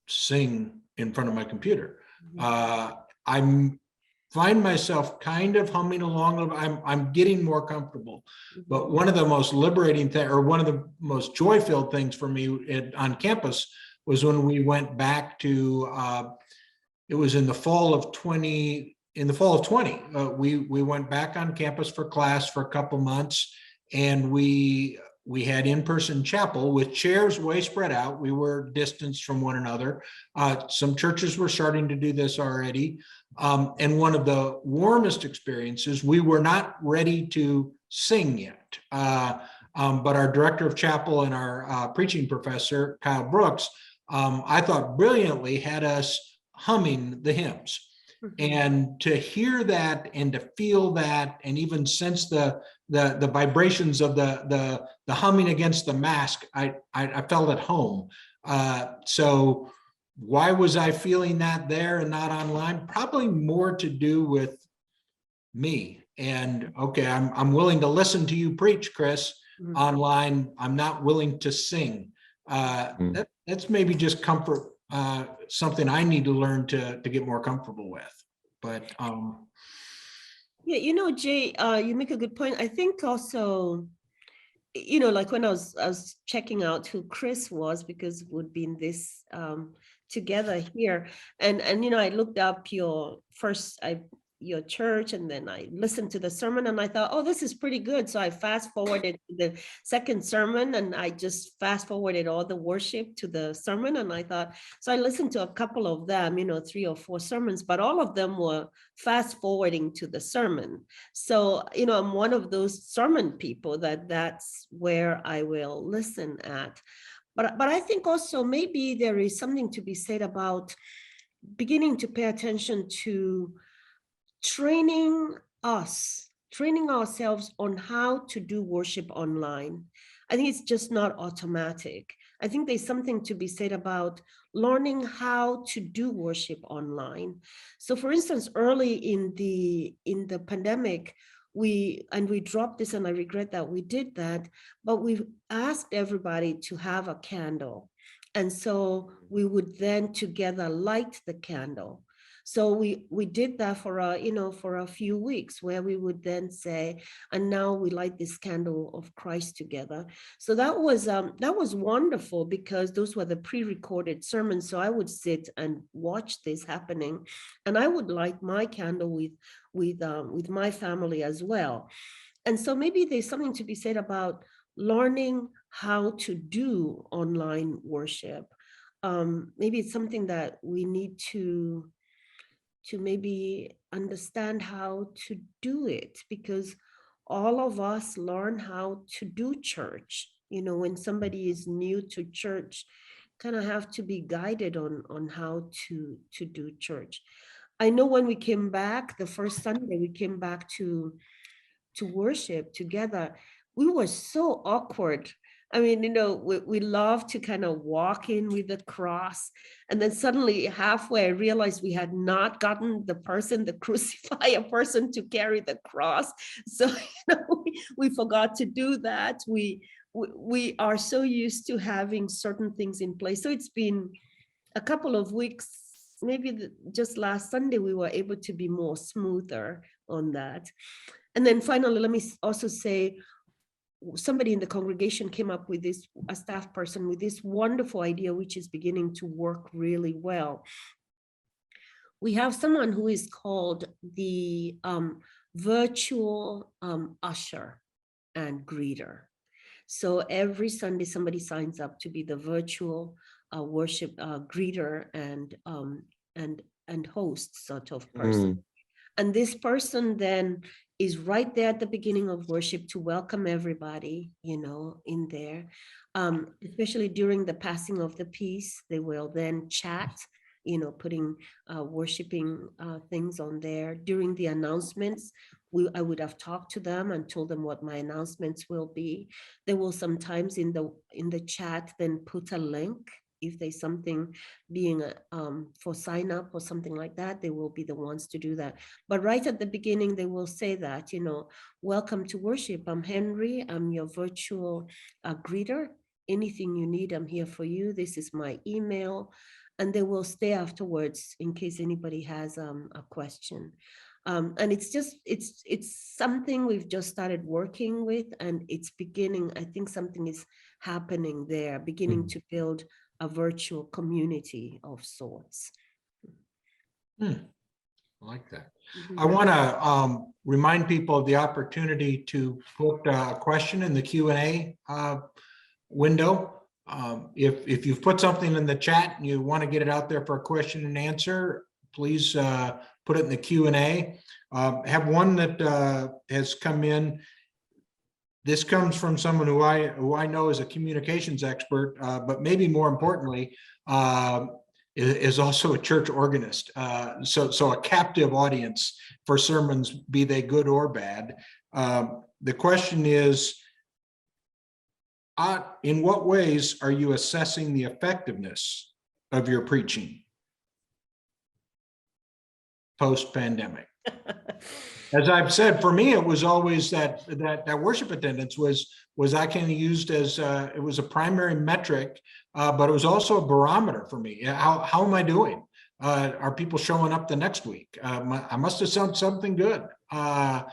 sing in front of my computer. I find myself kind of humming along. I'm getting more comfortable. But one of the most liberating things, or one of the most joy-filled things for me on campus, was when we went back to. It was in the fall of 20. We went back on campus for class for a couple months, and we had in-person chapel with chairs way spread out. We were distanced from one another. Some churches were starting to do this already. And one of the warmest experiences, we were not ready to sing yet. But our director of chapel and our preaching professor, Kyle Brooks, I thought brilliantly had us humming the hymns. And to hear that and to feel that and even sense the vibrations of the humming against the mask, I felt at home. So why was I feeling that there and not online? Probably more to do with me. And okay, I'm willing to listen to you preach, Chris, online. I'm not willing to sing. That's maybe just comfort. Something I need to learn to get more comfortable with. But yeah, Jay, you make a good point. I think also, like when I was checking out who Chris was, because we'd been this together here, and I looked up your first. I your church, and then I listened to the sermon and I thought, oh, this is pretty good. So I fast forwarded to the second sermon, and I just fast forwarded all the worship to the sermon. And I thought, so I listened to a couple of them, 3 or 4 sermons, but all of them were fast forwarding to the sermon. So, I'm one of those sermon people that's where I will listen at. But I think also maybe there is something to be said about beginning to pay attention to training ourselves on how to do worship online. I think it's just not automatic. I think there's something to be said about learning how to do worship online. So for instance, early in the pandemic, we dropped this, and I regret that we did that, but we asked everybody to have a candle. And so we would then together light the candle. So we did that for a few weeks, where we would then say, and now we light this candle of Christ together. So that was wonderful, because those were the pre-recorded sermons. So I would sit and watch this happening, and I would light my candle with my family as well. And so maybe there's something to be said about learning how to do online worship. Maybe it's something that we need to maybe understand how to do it, because all of us learn how to do church. When somebody is new to church, kind of have to be guided on how to do church. I know when we came back, the first Sunday we came back to worship together, we were so awkward. I mean, we love to kind of walk in with the cross. And then suddenly halfway, I realized we had not gotten the crucifier person to carry the cross. So, we forgot to do that. We are so used to having certain things in place. So it's been a couple of weeks, maybe just last Sunday, we were able to be more smoother on that. And then finally, let me also say, somebody in the congregation came up with this, a staff person, with this wonderful idea, which is beginning to work really well. We have someone who is called the virtual usher and greeter. So every Sunday, somebody signs up to be the virtual worship greeter and host sort of person. And this person then is right there at the beginning of worship to welcome everybody, in there. Especially during the passing of the peace, they will then chat, putting worshiping things on there. During the announcements, I would have talked to them and told them what my announcements will be. They will sometimes in the chat then put a link. If there's something being for sign up or something like that, they will be the ones to do that. But right at the beginning, they will say that, welcome to worship. I'm Henry. I'm your virtual greeter. Anything you need, I'm here for you. This is my email. And they will stay afterwards in case anybody has a question. And it's something we've just started working with, and it's beginning. I think something is happening there, beginning to build a virtual community of sorts. I like that. I want to remind people of the opportunity to put a question in the Q&A window. If you've put something in the chat and you want to get it out there for a question and answer, please put it in the Q&A. Have one that has come in. This comes from someone who I know is a communications expert, but maybe more importantly, is also a church organist. So a captive audience for sermons, be they good or bad. The question is, in what ways are you assessing the effectiveness of your preaching post-pandemic? As I've said, for me, it was always that worship attendance was I kind of used as it was a primary metric, but it was also a barometer for me. How am I doing? Are people showing up the next week? I must have done something good. That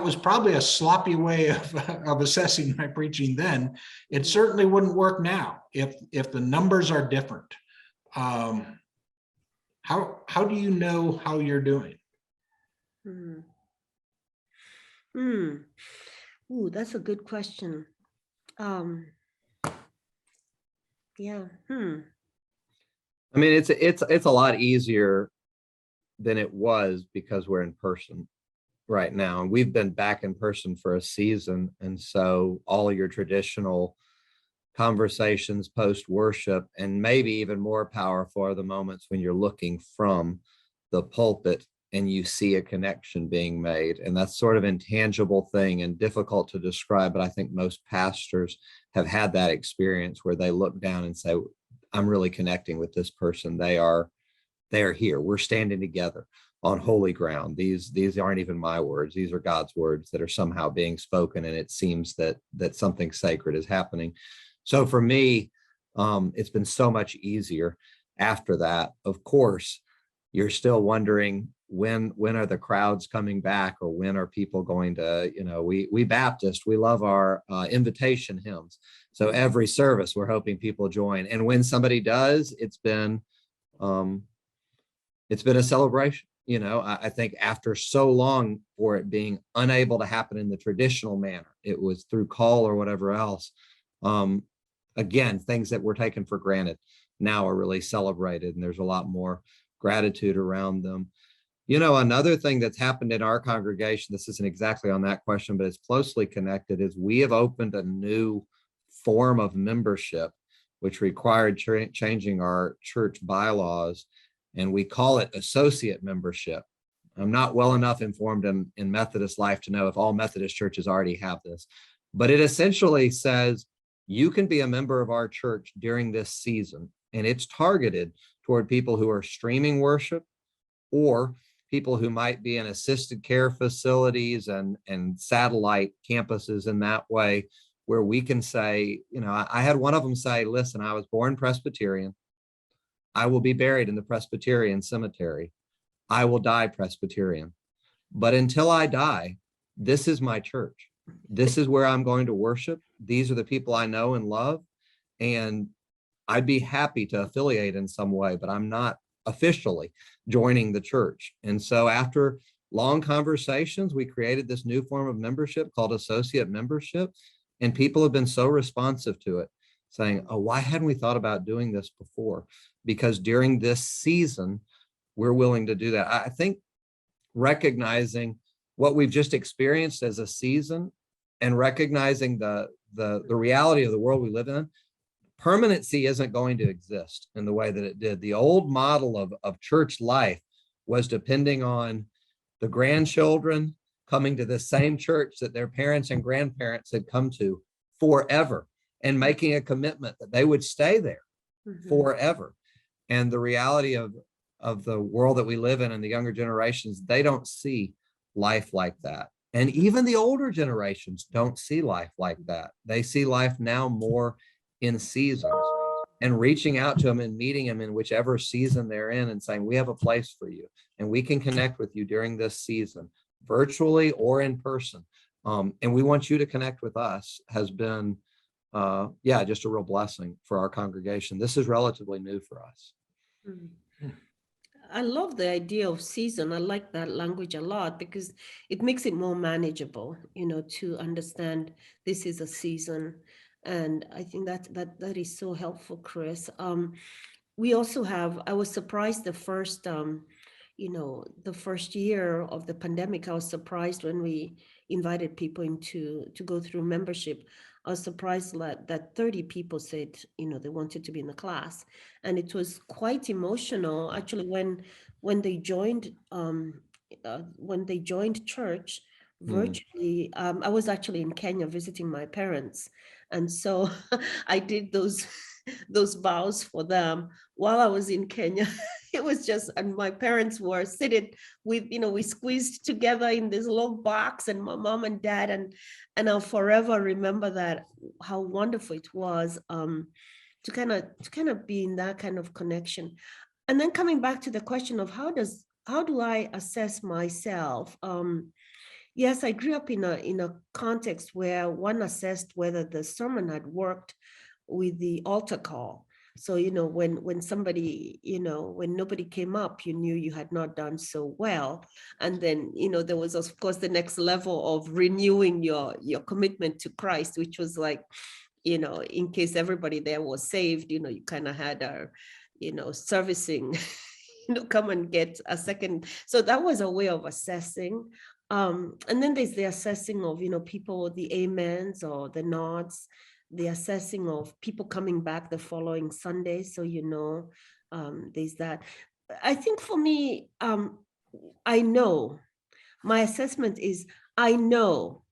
was probably a sloppy way of assessing my preaching then. It certainly wouldn't work now if the numbers are different. How do you know how you're doing? Hmm. Hmm. Ooh, that's a good question. Um, yeah. Hmm. I mean, it's a lot easier than it was because we're in person right now. And we've been back in person for a season. And so all of your traditional conversations post worship, and maybe even more powerful, are the moments when you're looking from the pulpit and you see a connection being made. And that's sort of intangible thing and difficult to describe. But I think most pastors have had that experience where they look down and say, I'm really connecting with this person. They are here. We're standing together on holy ground. These aren't even my words. These are God's words that are somehow being spoken. And it seems that something sacred is happening. So for me, it's been so much easier after that. Of course, you're still wondering when are the crowds coming back, or when are people going to, we Baptist, we love our invitation hymns. So every service we're hoping people join. And when somebody does, it's been a celebration. I think after so long for it being unable to happen in the traditional manner, it was through call or whatever else. Again, things that were taken for granted now are really celebrated, and there's a lot more gratitude around them. Another thing that's happened in our congregation, this isn't exactly on that question, but it's closely connected, is we have opened a new form of membership, which required changing our church bylaws, and we call it associate membership. I'm not well enough informed in Methodist life to know if all Methodist churches already have this, but it essentially says you can be a member of our church during this season, and it's targeted toward people who are streaming worship, or people who might be in assisted care facilities and satellite campuses in that way, where we can say, I had one of them say, listen, I was born Presbyterian. I will be buried in the Presbyterian cemetery. I will die Presbyterian. But until I die, this is my church. This is where I'm going to worship. These are the people I know and love. And I'd be happy to affiliate in some way, but I'm not officially joining the church. And so after long conversations, we created this new form of membership called associate membership. And people have been so responsive to it, saying, oh, why hadn't we thought about doing this before? Because during this season, we're willing to do that. I think recognizing what we've just experienced as a season, and recognizing the reality of the world we live in, permanency isn't going to exist in the way that it did. The old model of church life was depending on the grandchildren coming to the same church that their parents and grandparents had come to forever, and making a commitment that they would stay there forever. And the reality of the world that we live in and the younger generations, they don't see life like that. And even the older generations don't see life like that. They see life now more in seasons, and reaching out to them and meeting them in whichever season they're in and saying, we have a place for you and we can connect with you during this season, virtually or in person. And we want you to connect with us, has been, just a real blessing for our congregation. This is relatively new for us. I love the idea of season. I like that language a lot because it makes it more manageable, to understand this is a season. And I think that is so helpful, Chris. We also have, I was surprised the first year of the pandemic. I was surprised when we invited people to go through membership. I was surprised that 30 people said, they wanted to be in the class. And it was quite emotional, actually, when they joined church virtually. I was actually in Kenya visiting my parents. And so I did those vows for them while I was in Kenya. It was just, and my parents were sitting with, we squeezed together in this little box, and my mom and dad, and I'll forever remember that, how wonderful it was to kind of be in that kind of connection. And then coming back to the question of how do I assess myself? Yes, I grew up in a context where one assessed whether the sermon had worked with the altar call. So, when somebody, when nobody came up, you knew you had not done so well. And then, there was, of course, the next level of renewing your commitment to Christ, which was like, in case everybody there was saved, you kind of had a, servicing, come and get a second. So that was a way of assessing. And then there's the assessing of, people, the amens or the nods, the assessing of people coming back the following Sunday. So, there's that. I think for me, I know my assessment is I know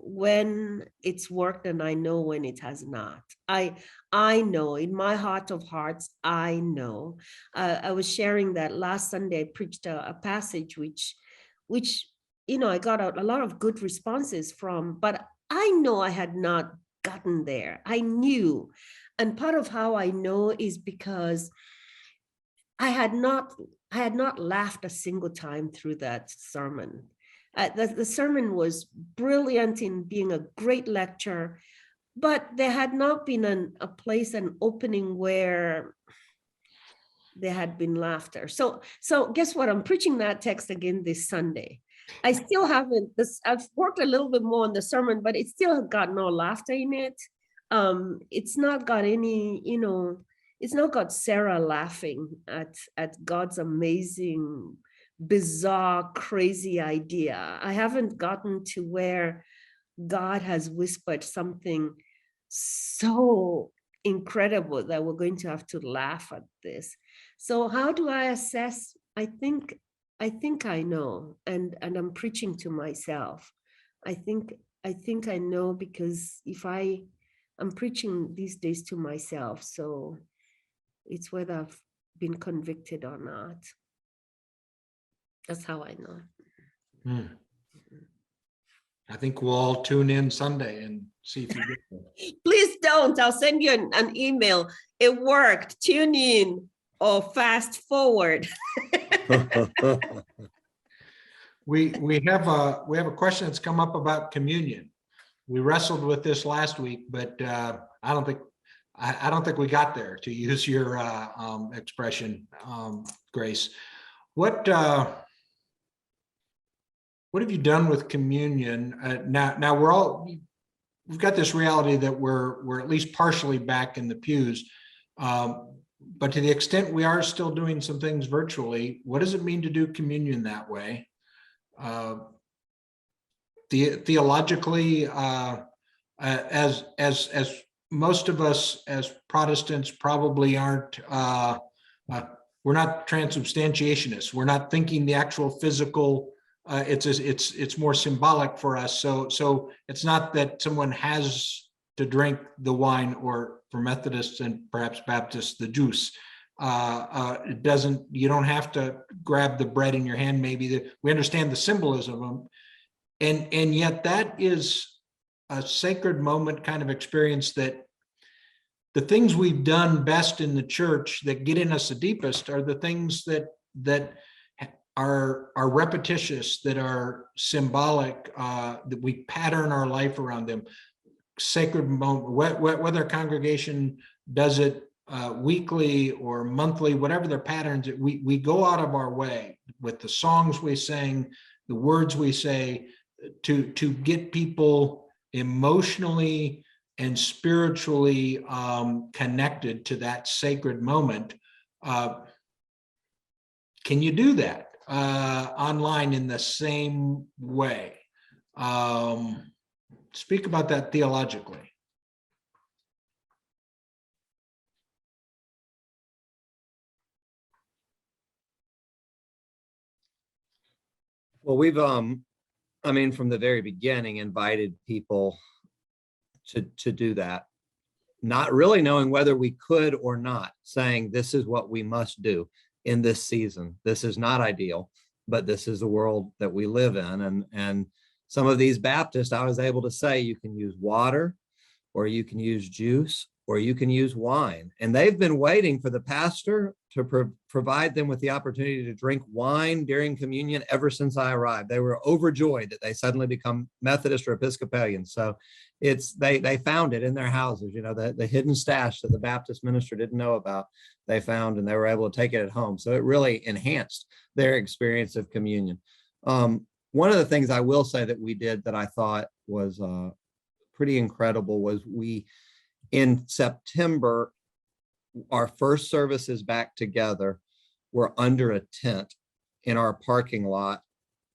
when it's worked and I know when it has not. I know in my heart of hearts, I know. I was sharing that last Sunday. I preached a passage which I got a lot of good responses from, but I know I had not gotten there. I knew. And part of how I know is because I had not laughed a single time through that sermon. The sermon was brilliant in being a great lecture, but there had not been a place, an opening where there had been laughter. So guess what? I'm preaching that text again this Sunday. I still haven't, I've worked a little bit more on the sermon, but it still got no laughter in it. It's not got any, it's not got Sarah laughing at God's amazing, bizarre, crazy idea. I haven't gotten to where God has whispered something so incredible that we're going to have to laugh at this. So how do I assess? I think I know, and I'm preaching to myself. I think I know, because if I'm preaching these days to myself, so it's whether I've been convicted or not. That's how I know. I think we'll all tune in Sunday and see if you get there. Please don't. I'll send you an email. It worked. Tune in or fast forward. We have a question that's come up about communion. We wrestled with this last week, but I don't think we got there, to use your expression, Grace. What have you done with communion? Now we've got this reality that we're at least partially back in the pews, but to the extent we are still doing some things virtually, what does it mean to do communion that way? Theologically, as most of us as Protestants probably aren't, we're not transubstantiationists. We're not thinking the actual physical. It's more symbolic for us. So it's not that someone has to drink the wine, or for Methodists and perhaps Baptists, the juice. It doesn't. You don't have to grab the bread in your hand. Maybe we understand the symbolism of them, and yet that is a sacred moment kind of experience. That the things we've done best in the church that get in us the deepest are the things that are repetitious, that are symbolic, that we pattern our life around them. Sacred moment, whether a congregation does it weekly or monthly, whatever their patterns, we go out of our way with the songs we sing, the words we say, to get people emotionally and spiritually connected to that sacred moment. Can you do that online in the same way? Speak about that theologically. Well, we've, from the very beginning, invited people to do that, not really knowing whether we could or not, saying this is what we must do in this season. This is not ideal, but this is the world that we live in. And some of these Baptists, I was able to say, you can use water, or you can use juice, or you can use wine. And they've been waiting for the pastor to provide them with the opportunity to drink wine during communion ever since I arrived. They were overjoyed that they suddenly become Methodist or Episcopalian. So they found it in their houses, the hidden stash that the Baptist minister didn't know about, they found, and they were able to take it at home. So it really enhanced their experience of communion. One of the things I will say that we did that I thought was pretty incredible was in September, our first services back together were under a tent in our parking lot.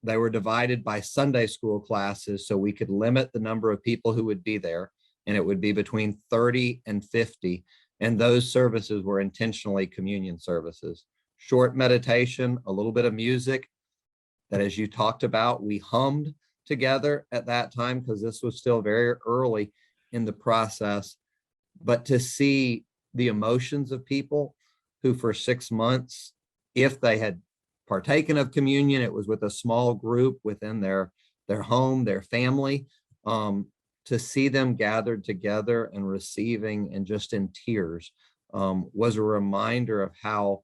They were divided by Sunday school classes so we could limit the number of people who would be there, and it would be between 30 and 50. And those services were intentionally communion services. Short meditation, a little bit of music that, as you talked about, we hummed together at that time because this was still very early in the process. But to see the emotions of people who for 6 months, if they had partaken of communion, it was with a small group within their home, their family, to see them gathered together and receiving and just in tears was a reminder of how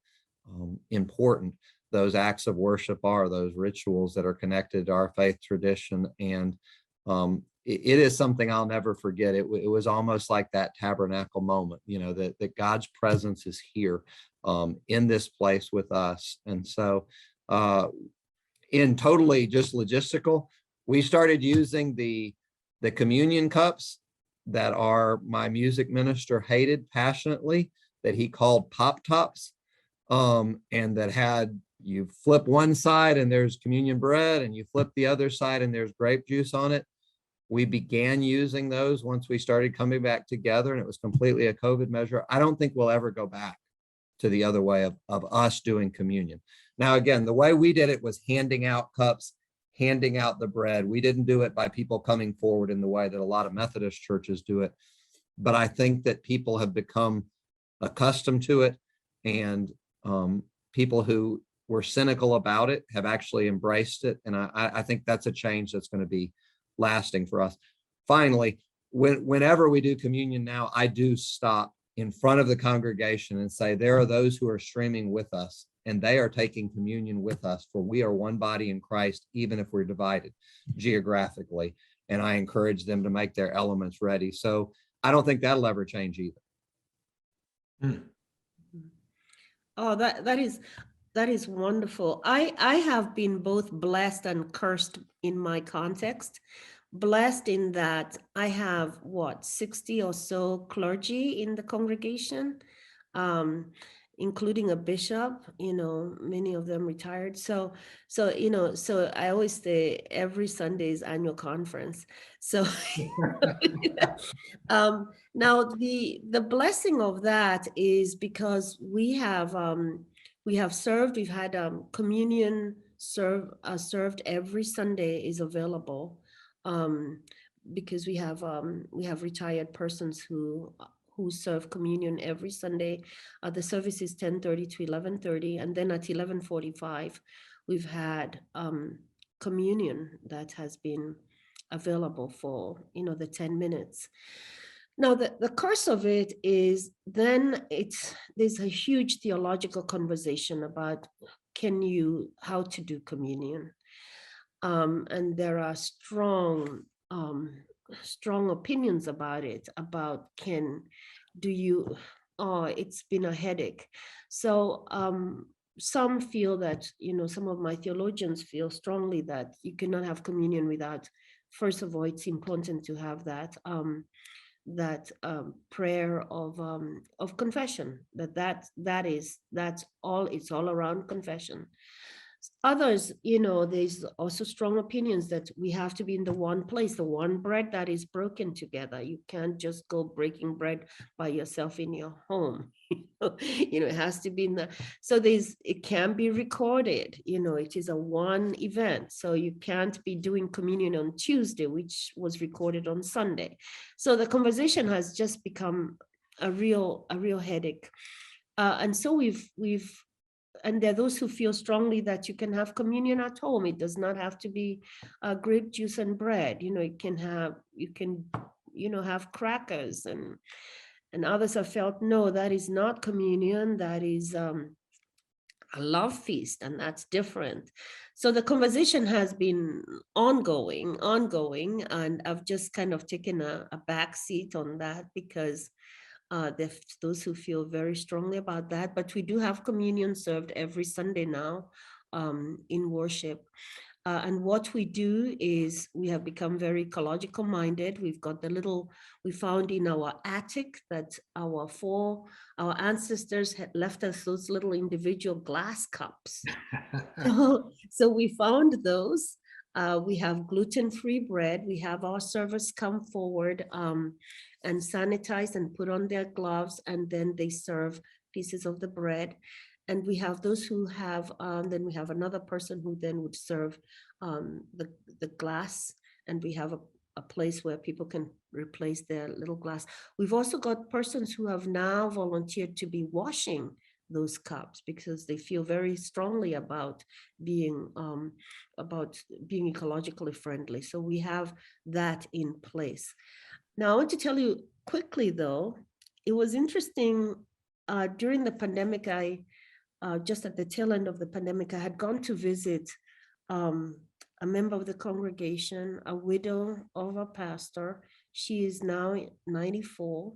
important those acts of worship are, those rituals that are connected to our faith tradition. And it is something I'll never forget. It was almost like that tabernacle moment, that God's presence is here in this place with us. And so in totally just logistical, we started using the communion cups that my music minister hated passionately, that he called pop tops, and that had, you flip one side and there's communion bread, and you flip the other side and there's grape juice on it. We began using those once we started coming back together, and it was completely a COVID measure. I don't think we'll ever go back to the other way of us doing communion. Now, again, the way we did it was handing out cups, handing out the bread. We didn't do it by people coming forward in the way that a lot of Methodist churches do it. But I think that people have become accustomed to it, and people who were cynical about it have actually embraced it. And I think that's a change that's going to be lasting for us. Finally, whenever we do communion now, I do stop in front of the congregation and say, there are those who are streaming with us, and they are taking communion with us, for we are one body in Christ, even if we're divided geographically. And I encourage them to make their elements ready. So I don't think that'll ever change either. Oh, that is wonderful. I have been both blessed and cursed in my context. Blessed in that I have 60 or so clergy in the congregation, including a bishop, many of them retired. So I always say every Sunday is annual conference. So now the blessing of that is because we have served, we've had communion served every Sunday is available, because we have retired persons who serve communion every Sunday. The service is 10:30 to 11:30, and then at 11:45 we've had communion that has been available for the 10 minutes. Now the curse of it is then there's a huge theological conversation about how to do communion. And there are strong opinions about it, about it's been a headache. So some feel that, some of my theologians feel strongly that you cannot have communion without, first of all, it's important to have that prayer of confession, that's all, it's all around confession. Others, there's also strong opinions that we have to be in the one place, the one bread that is broken together. You can't just go breaking bread by yourself in your home. It has to be it can be recorded, it is a one event. So you can't be doing communion on Tuesday, which was recorded on Sunday. So the conversation has just become a real headache. And so and there are those who feel strongly that you can have communion at home. It does not have to be grape juice and bread. You can have crackers, and others have felt, no, that is not communion. That is a love feast, and that's different. So the conversation has been ongoing, and I've just kind of taken a back seat on that because there's those who feel very strongly about that. But we do have communion served every Sunday now in worship. And what we do is we have become very ecological minded. We've got we found in our attic that our ancestors had left us those little individual glass cups. So we found those. We have gluten-free bread. We have our servers come forward and sanitize and put on their gloves, and then they serve pieces of the bread. And we have those who have, then we have another person who then would serve the glass, and we have a place where people can replace their little glass. We've also got persons who have now volunteered to be washing those cups because they feel very strongly about being ecologically friendly. So we have that in place. Now I want to tell you quickly though, it was interesting during the pandemic. Just at the tail end of the pandemic, I had gone to visit a member of the congregation, a widow of a pastor. She is now 94.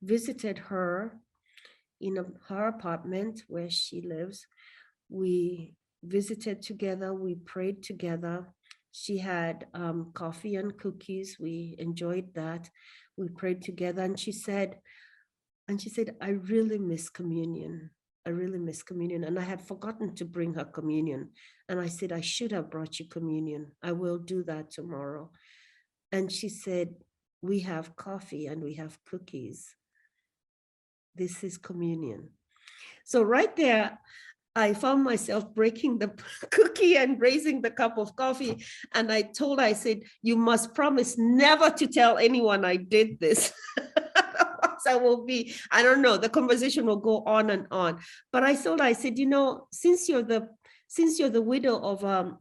Visited her in her apartment where she lives. We visited together, we prayed together. She had coffee and cookies. We enjoyed that. We prayed together, and she said, I really miss communion. I really miss communion. And I had forgotten to bring her communion. And I said, I should have brought you communion. I will do that tomorrow. And she said, we have coffee and we have cookies. This is communion. So right there, I found myself breaking the cookie and raising the cup of coffee. And I told her, I said, you must promise never to tell anyone I did this. I will be, I don't know, the conversation will go on and on. But I thought, I said, since you're the widow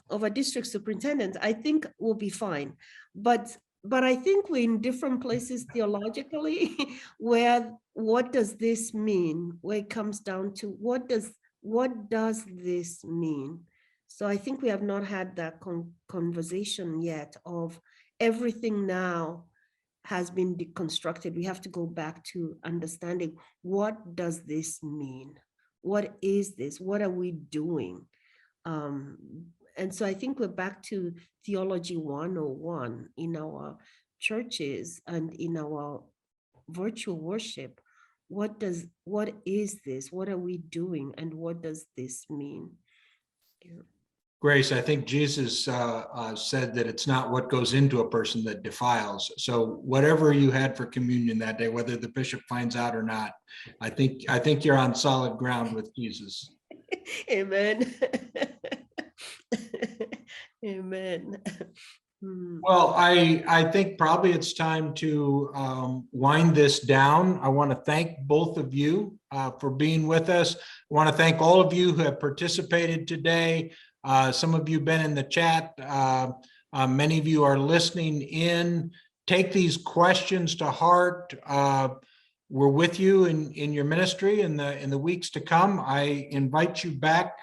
of a district superintendent, I think we'll be fine. But I think we're in different places theologically where what does this mean? Where it comes down to what does this mean? So I think we have not had that conversation yet of everything now has been deconstructed. We have to go back to understanding, what does this mean? What is this? What are we doing? And so I think we're back to theology 101 in our churches and in our virtual worship. What is this? What are we doing? And what does this mean? Yeah. Grace, I think Jesus said that it's not what goes into a person that defiles. So whatever you had for communion that day, whether the bishop finds out or not, I think you're on solid ground with Jesus. Amen. Amen. Well, I think probably it's time to wind this down. I want to thank both of you for being with us. I want to thank all of you who have participated today. Some of you have been in the chat. Many of you are listening in. Take these questions to heart. We're with you in your ministry in the weeks to come. I invite you back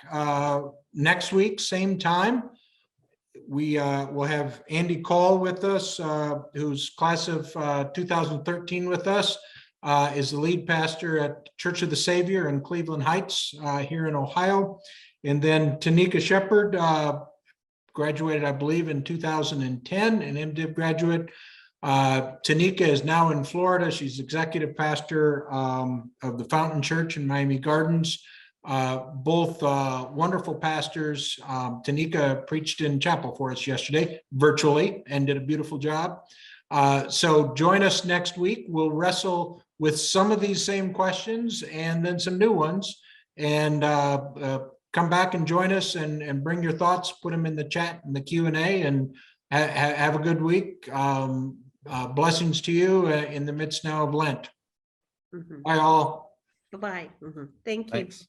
next week, same time. We will have Andy Call with us, who's class of 2013 with us, is the lead pastor at Church of the Savior in Cleveland Heights here in Ohio. And then Tanika Shepard graduated, I believe, in 2010, an MDiv graduate. Tanika is now in Florida. She's executive pastor of the Fountain Church in Miami Gardens. Both wonderful pastors. Tanika preached in chapel for us yesterday, virtually, and did a beautiful job. So join us next week. We'll wrestle with some of these same questions and then some new ones. And come back and join us and bring your thoughts, put them in the chat and the Q&A, and have a good week. Blessings to you in the midst now of Lent. Bye all. Bye-bye. Thank you. Thanks.